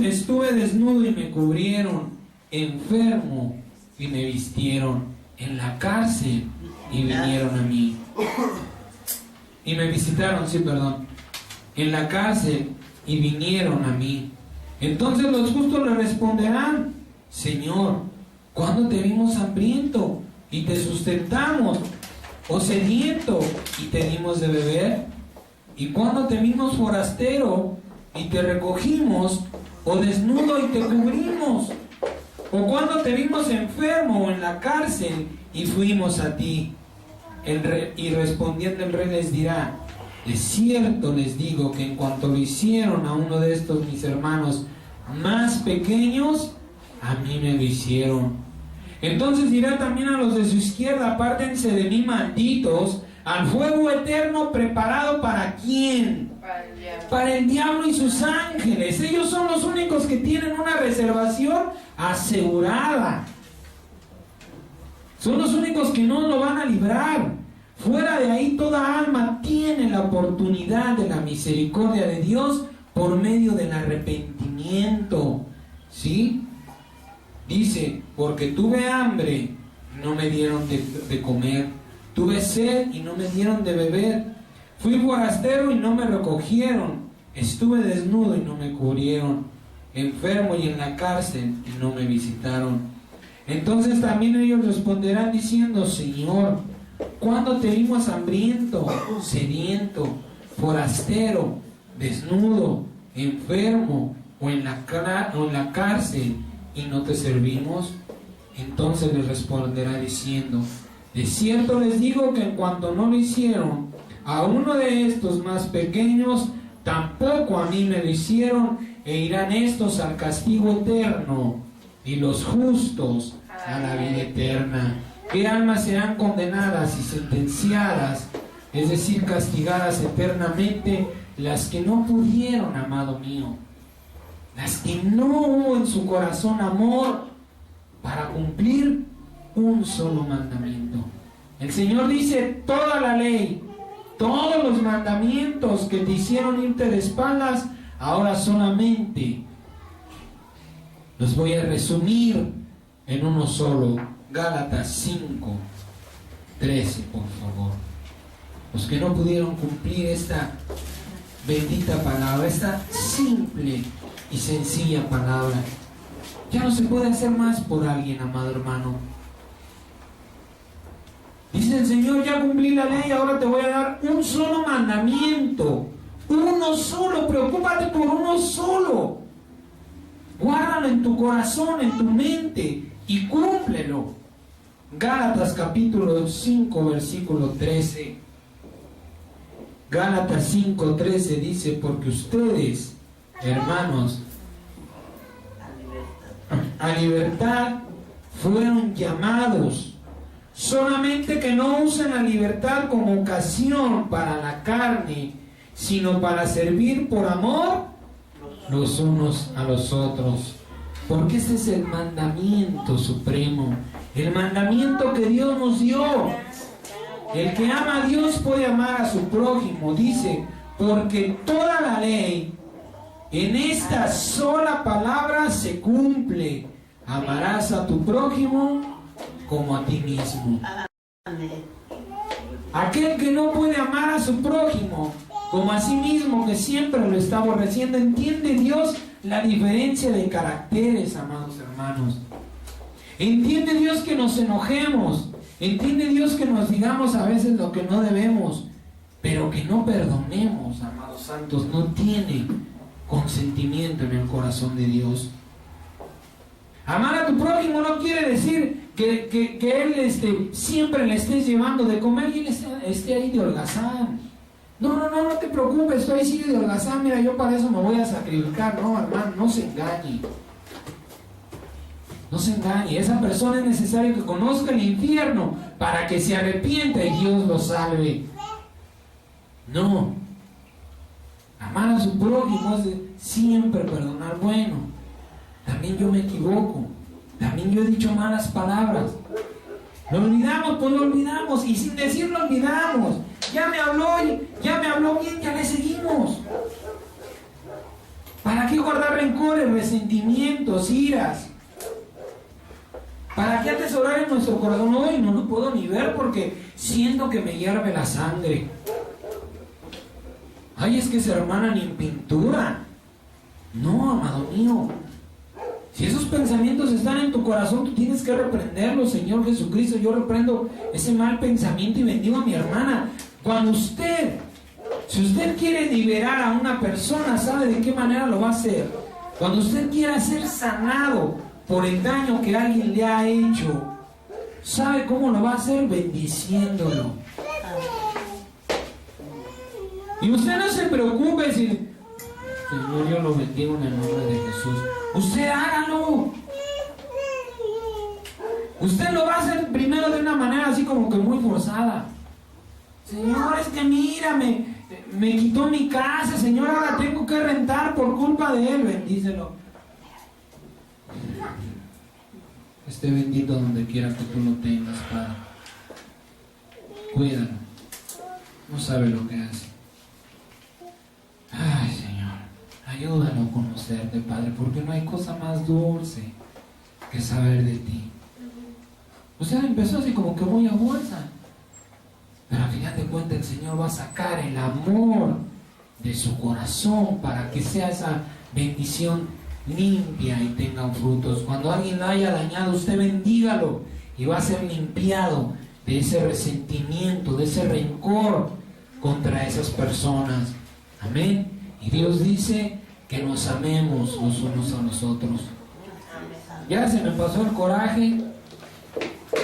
estuve desnudo y me cubrieron, enfermo y me vistieron, en la cárcel y vinieron a mí. Y me visitaron, en la cárcel y vinieron a mí. Entonces los justos le responderán: Señor, ¿cuándo te vimos hambriento y te sustentamos, o sediento y te dimos de beber? ¿Y cuándo te vimos forastero y te recogimos, o desnudo y te cubrimos? ¿O cuándo te vimos enfermo o en la cárcel y fuimos a ti? Y respondiendo el rey les dirá: de cierto les digo que en cuanto lo hicieron a uno de estos mis hermanos más pequeños, a mí me lo hicieron. Entonces dirá también a los de su izquierda: apártense de mí, malditos, al fuego eterno preparado ¿para quién? Para el diablo y sus ángeles. Ellos son los únicos que tienen una reservación asegurada. Son los únicos que no lo van a librar. Fuera de ahí, toda alma tiene la oportunidad de la misericordia de Dios por medio del arrepentimiento. ¿Sí? Dice: porque tuve hambre, no me dieron de comer. Tuve sed y no me dieron de beber. Fui forastero y no me recogieron. Estuve desnudo y no me cubrieron. Enfermo y en la cárcel y no me visitaron. Entonces también ellos responderán diciendo: Señor, ¿cuándo te vimos hambriento, sediento, forastero, desnudo, enfermo o en la cárcel y no te servimos? Entonces les responderá diciendo: de cierto les digo que en cuanto no lo hicieron a uno de estos más pequeños, tampoco a mí me lo hicieron. E irán estos al castigo eterno y los justos a la vida eterna. ¿Qué almas serán condenadas y sentenciadas, es decir, castigadas eternamente? Las que no pudieron, amado mío, las que no hubo en su corazón amor para cumplir un solo mandamiento. El Señor dice: toda la ley, todos los mandamientos que te hicieron irte de espaldas, ahora solamente los voy a resumir en uno solo. Gálatas 5, 13, por favor. Los que no pudieron cumplir esta bendita palabra, esta simple y sencilla palabra. Ya no se puede hacer más por alguien, amado hermano. Dice el Señor: ya cumplí la ley, ahora te voy a dar un solo mandamiento. Uno solo, preocúpate por uno solo. Guárdalo en tu corazón, en tu mente, y cúmplelo. Gálatas capítulo 5, versículo 13. Gálatas 5, 13 dice: porque ustedes, hermanos, a libertad fueron llamados, solamente que no usen la libertad como ocasión para la carne, sino para servir por amor los unos a los otros. Porque ese es el mandamiento supremo, el mandamiento que Dios nos dio. El que ama a Dios puede amar a su prójimo. Dice, porque toda la ley en esta sola palabra se cumple. Amarás a tu prójimo como a ti mismo. Aquel que no puede amar a su prójimo como a sí mismo, que siempre lo está aborreciendo, ¿entiende Dios la diferencia de caracteres, amados hermanos? ¿Entiende Dios que nos enojemos? ¿Entiende Dios que nos digamos a veces lo que no debemos? Pero que no perdonemos, amados santos, no tiene consentimiento en el corazón de Dios. Amar a tu prójimo no quiere decir que él siempre le estés llevando de comer y él esté ahí de holgazán. No te preocupes, estoy ahí sigue de holgazán, mira, yo para eso me voy a sacrificar. No, hermano, no se engañe. No se engañe, esa persona es necesario que conozca el infierno para que se arrepienta y Dios lo salve. No. Amar a su prójimo es siempre perdonar. Bueno, también yo me equivoco, también yo he dicho malas palabras. Lo olvidamos, pues lo olvidamos, y sin decirlo olvidamos. Ya me habló bien, ya le seguimos. ¿Para qué guardar rencores, resentimientos, iras? ¿Para qué atesorar en nuestro corazón? Hoy no lo puedo ni ver porque siento que me hierve la sangre. Ay, es que esa hermana ni en pintura. No, amado mío. Si esos pensamientos están en tu corazón, tú tienes que reprenderlos, Señor Jesucristo. Yo reprendo ese mal pensamiento y bendigo a mi hermana. Si usted quiere liberar a una persona, ¿sabe de qué manera lo va a hacer? Cuando usted quiera ser sanado por el daño que alguien le ha hecho, ¿sabe cómo lo va a hacer? Bendiciéndolo. Y usted no se preocupe si, Señor, yo lo bendigo en el nombre de Jesús. Usted hágalo. Usted lo va a hacer primero de una manera así como que muy forzada. Señor, es que mira, me quitó mi casa, Señor, ahora tengo que rentar por culpa de él. Bendícelo. Esté bendito donde quiera que tú lo tengas, Padre. Cuídalo. No sabe lo que hace. Ay, Señor, ayúdalo a conocerte, Padre, porque no hay cosa más dulce que saber de ti. O sea, empezó así como que muy a bolsa, pero al final de cuentas el Señor va a sacar el amor de su corazón para que sea esa bendición limpia y tenga frutos. Cuando alguien lo haya dañado, usted bendígalo y va a ser limpiado de ese resentimiento, de ese rencor contra esas personas. Amén. Y Dios dice que nos amemos los unos a los otros. Ya se me pasó el coraje.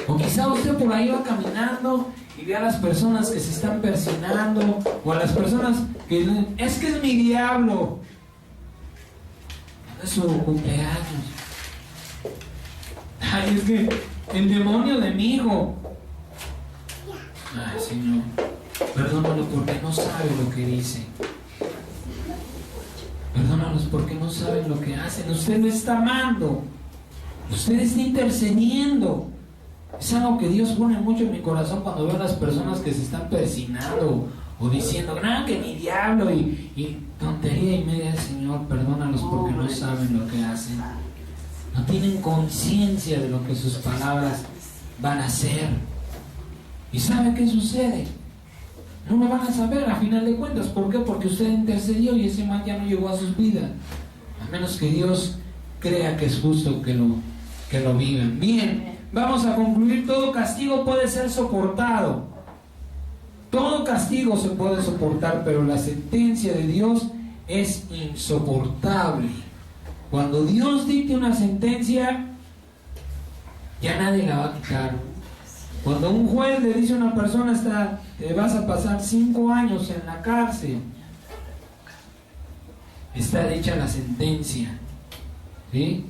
O quizá usted por ahí va caminando y ve a las personas que se están persinando, o a las personas que dicen, es que es mi diablo. Es su cumpleaños. Ay, es que el demonio de mi hijo. Ay, Señor, perdónalo porque no sabe lo que dice. Perdónalos porque no saben lo que hacen. Usted no está amando. Usted está intercediendo. Es algo que Dios pone mucho en mi corazón cuando veo a las personas que se están persinando o diciendo, no, que mi diablo y tontería y media. Señor, perdónalos porque no saben lo que hacen. No tienen conciencia de lo que sus palabras van a hacer. ¿Y sabe qué sucede? No lo van a saber a final de cuentas. ¿Por qué? Porque usted intercedió y ese mal ya no llegó a sus vidas. A menos que Dios crea que es justo que lo vivan. Bien, vamos a concluir. Todo castigo puede ser soportado. Todo castigo se puede soportar, pero la sentencia de Dios es insoportable. Cuando Dios dicte una sentencia, ya nadie la va a quitar. Cuando un juez le dice a una persona, te vas a pasar 5 años en la cárcel, está hecha la sentencia. ¿Sí?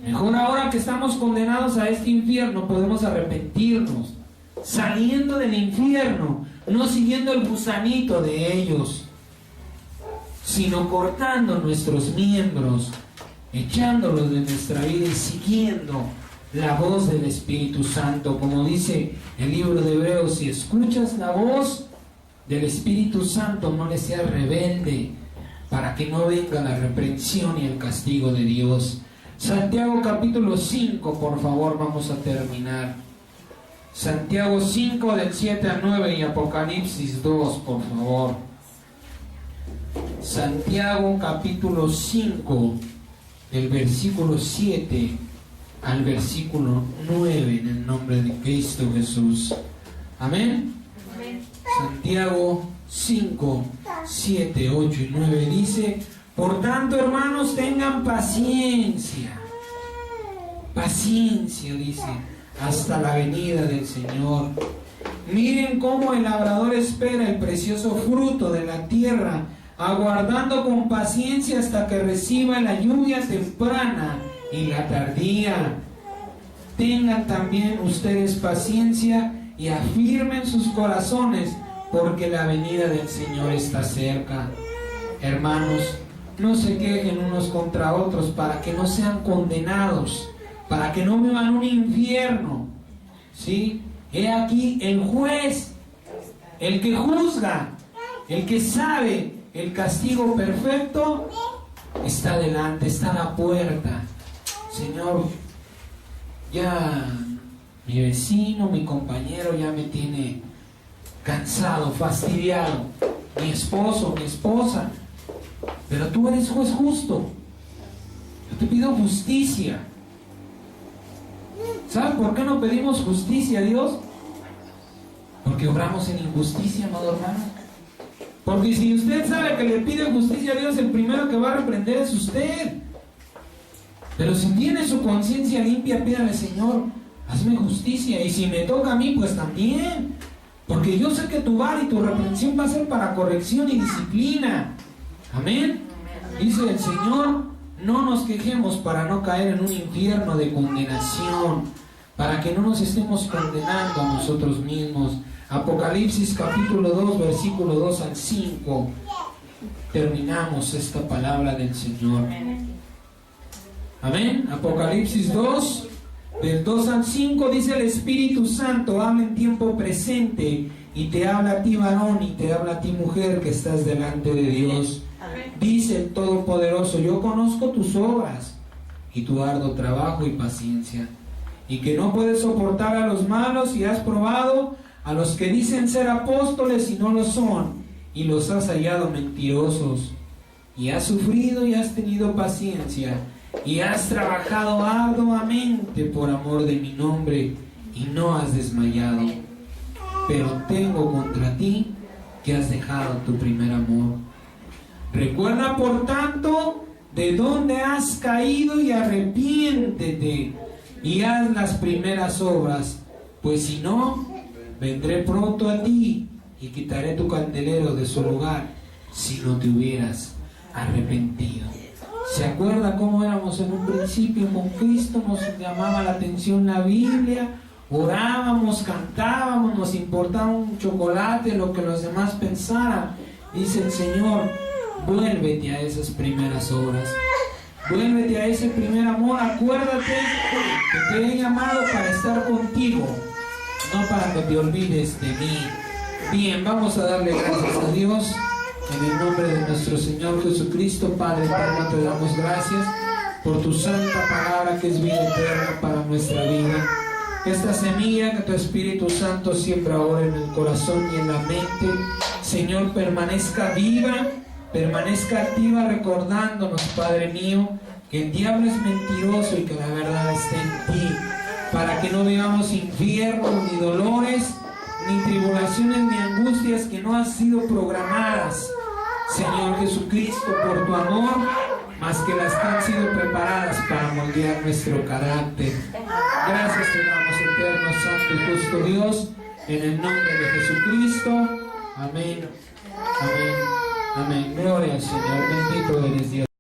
Mejor ahora que estamos condenados a este infierno, podemos arrepentirnos, saliendo del infierno, no siguiendo el gusanito de ellos, sino cortando nuestros miembros, echándolos de nuestra vida y siguiendo la voz del Espíritu Santo. Como dice el libro de Hebreos, si escuchas la voz del Espíritu Santo, no le seas rebelde, para que no venga la reprensión y el castigo de Dios. Santiago capítulo 5, por favor, vamos a terminar. Santiago 5 del 7 al 9 y Apocalipsis 2, por favor. Santiago capítulo 5, del versículo 7 al versículo 9, en el nombre de Cristo Jesús. Amén. Santiago 5, 7, 8 y 9 dice: por tanto, hermanos, tengan paciencia. Paciencia, dice, hasta la venida del Señor. Miren cómo el labrador espera el precioso fruto de la tierra, aguardando con paciencia hasta que reciba la lluvia temprana y la tardía. Tengan también ustedes paciencia y afirmen sus corazones, porque la venida del Señor está cerca. Hermanos, no se quejen unos contra otros para que no sean condenados, para que no vivan un infierno. ¿Sí? He aquí el juez, el que juzga, el que sabe el castigo perfecto, está delante, está a la puerta. Señor, ya mi vecino, mi compañero ya me tiene cansado, fastidiado, mi esposo, mi esposa, pero tú eres juez justo. Yo te pido justicia. ¿Sabes por qué no pedimos justicia a Dios? Porque obramos en injusticia, amado hermano. Porque si usted sabe que le pide justicia a Dios, el primero que va a reprender es usted. Pero si tiene su conciencia limpia, pídale: Señor, hazme justicia. Y si me toca a mí, pues también. Porque yo sé que tu vara y tu reprensión va a ser para corrección y disciplina. Amén. Dice el Señor: no nos quejemos para no caer en un infierno de condenación, para que no nos estemos condenando a nosotros mismos. Apocalipsis capítulo 2, versículo 2 al 5. Terminamos esta palabra del Señor. Amén. Apocalipsis 2, del 2 al 5 dice: el Espíritu Santo habla en tiempo presente y te habla a ti, varón, y te habla a ti, mujer, que estás delante de Dios. Dice el Todopoderoso: yo conozco tus obras y tu arduo trabajo y paciencia, y que no puedes soportar a los malos, y has probado a los que dicen ser apóstoles y no lo son, y los has hallado mentirosos, y has sufrido y has tenido paciencia, y has trabajado arduamente por amor de mi nombre, y no has desmayado. Pero tengo contra ti que has dejado tu primer amor. Recuerda, por tanto, de dónde has caído, y arrepiéntete y haz las primeras obras, pues si no, vendré pronto a ti y quitaré tu candelero de su lugar, si no te hubieras arrepentido. ¿Se acuerda cómo éramos en un principio con Cristo? Nos llamaba la atención la Biblia, orábamos, cantábamos, nos importaba un chocolate lo que los demás pensaran. Dice el Señor: vuélvete a esas primeras obras, vuélvete a ese primer amor. Acuérdate que te he llamado para estar contigo, no para que te olvides de mí. Bien, vamos a darle gracias a Dios. En el nombre de nuestro Señor Jesucristo, Padre eterno, te damos gracias por tu santa palabra, que es vida eterna para nuestra vida. Que esta semilla que tu Espíritu Santo siembra ahora en el corazón y en la mente, Señor, permanezca viva, permanezca activa, recordándonos, Padre mío, que el diablo es mentiroso y que la verdad está en ti, para que no vivamos infiernos, ni dolores, ni tribulaciones, ni angustias que no han sido programadas, Señor Jesucristo, por tu amor, más que las que han sido preparadas para moldear nuestro carácter. Gracias te damos, eterno, santo y justo Dios, en el nombre de Jesucristo. Amén, amén, amén. Gloria al Señor, bendito eres Dios.